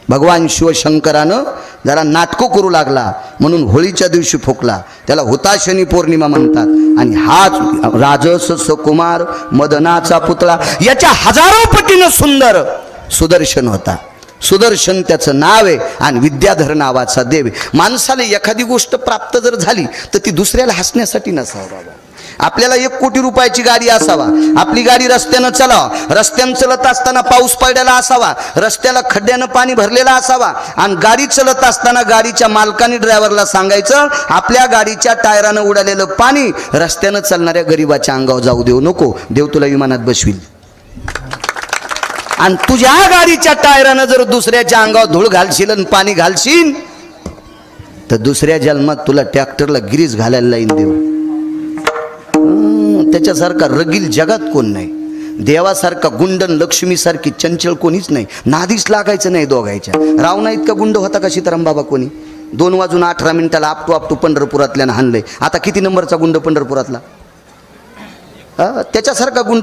Speaker 1: भगवान शिवशंकरानं जरा नाटकं करू लागला म्हणून होळीच्या दिवशी फुकला. त्याला हुताशनी पौर्णिमा म्हणतात. आणि हाच राजस सुकुमार मदनाचा पुतळा, याच्या हजारो पटीनं सुंदर सुदर्शन होता. सुदर्शन त्याचं नाव आहे. आणि विद्याधर नावाचा देव आहे. माणसाला एखादी गोष्ट प्राप्त जर झाली तर ती दुसऱ्याला हसण्यासाठी नसावं बाबा. आपल्याला 1 कोटी रुपयाची गाडी असावा, आपली गाडी रस्त्यानं चलावा, रस्त्यानं चलत असताना पाऊस पडलेला असावा, रस्त्याला खड्ड्यानं पाणी भरलेला असावा, आणि गाडी चलत असताना गाडीच्या मालकाने ड्रायव्हरला सांगायचं आपल्या गाडीच्या टायरानं उडालेलं पाणी रस्त्यानं चालणाऱ्या गरीबाच्या अंगावर जाऊ देऊ नको, देव तुला विमानात बसविल. आणि तुझ्या गाडीच्या टायरानं जर दुसऱ्याच्या अंगावर धूळ घालशील आणि पाणी घालशील तर दुसऱ्या जन्मात तुला ट्रॅक्टरला गिरीज घालायला लाईन देऊ. त्याच्यासारखा रगील जगात कोण नाही. देवासारखा गुंडन लक्ष्मीसारखी चंचल कोणीच नाही. नादीच लागायचं नाही दोघायच्या. रावणा इतका गुंड होता का सीताराम बाबा कोणी? 2:18 आपटू पंढरपुरातल्यानं हाणलंय. आता किती नंबरचा गुंड पंढरपुरातला? त्याच्यासारखा गुंड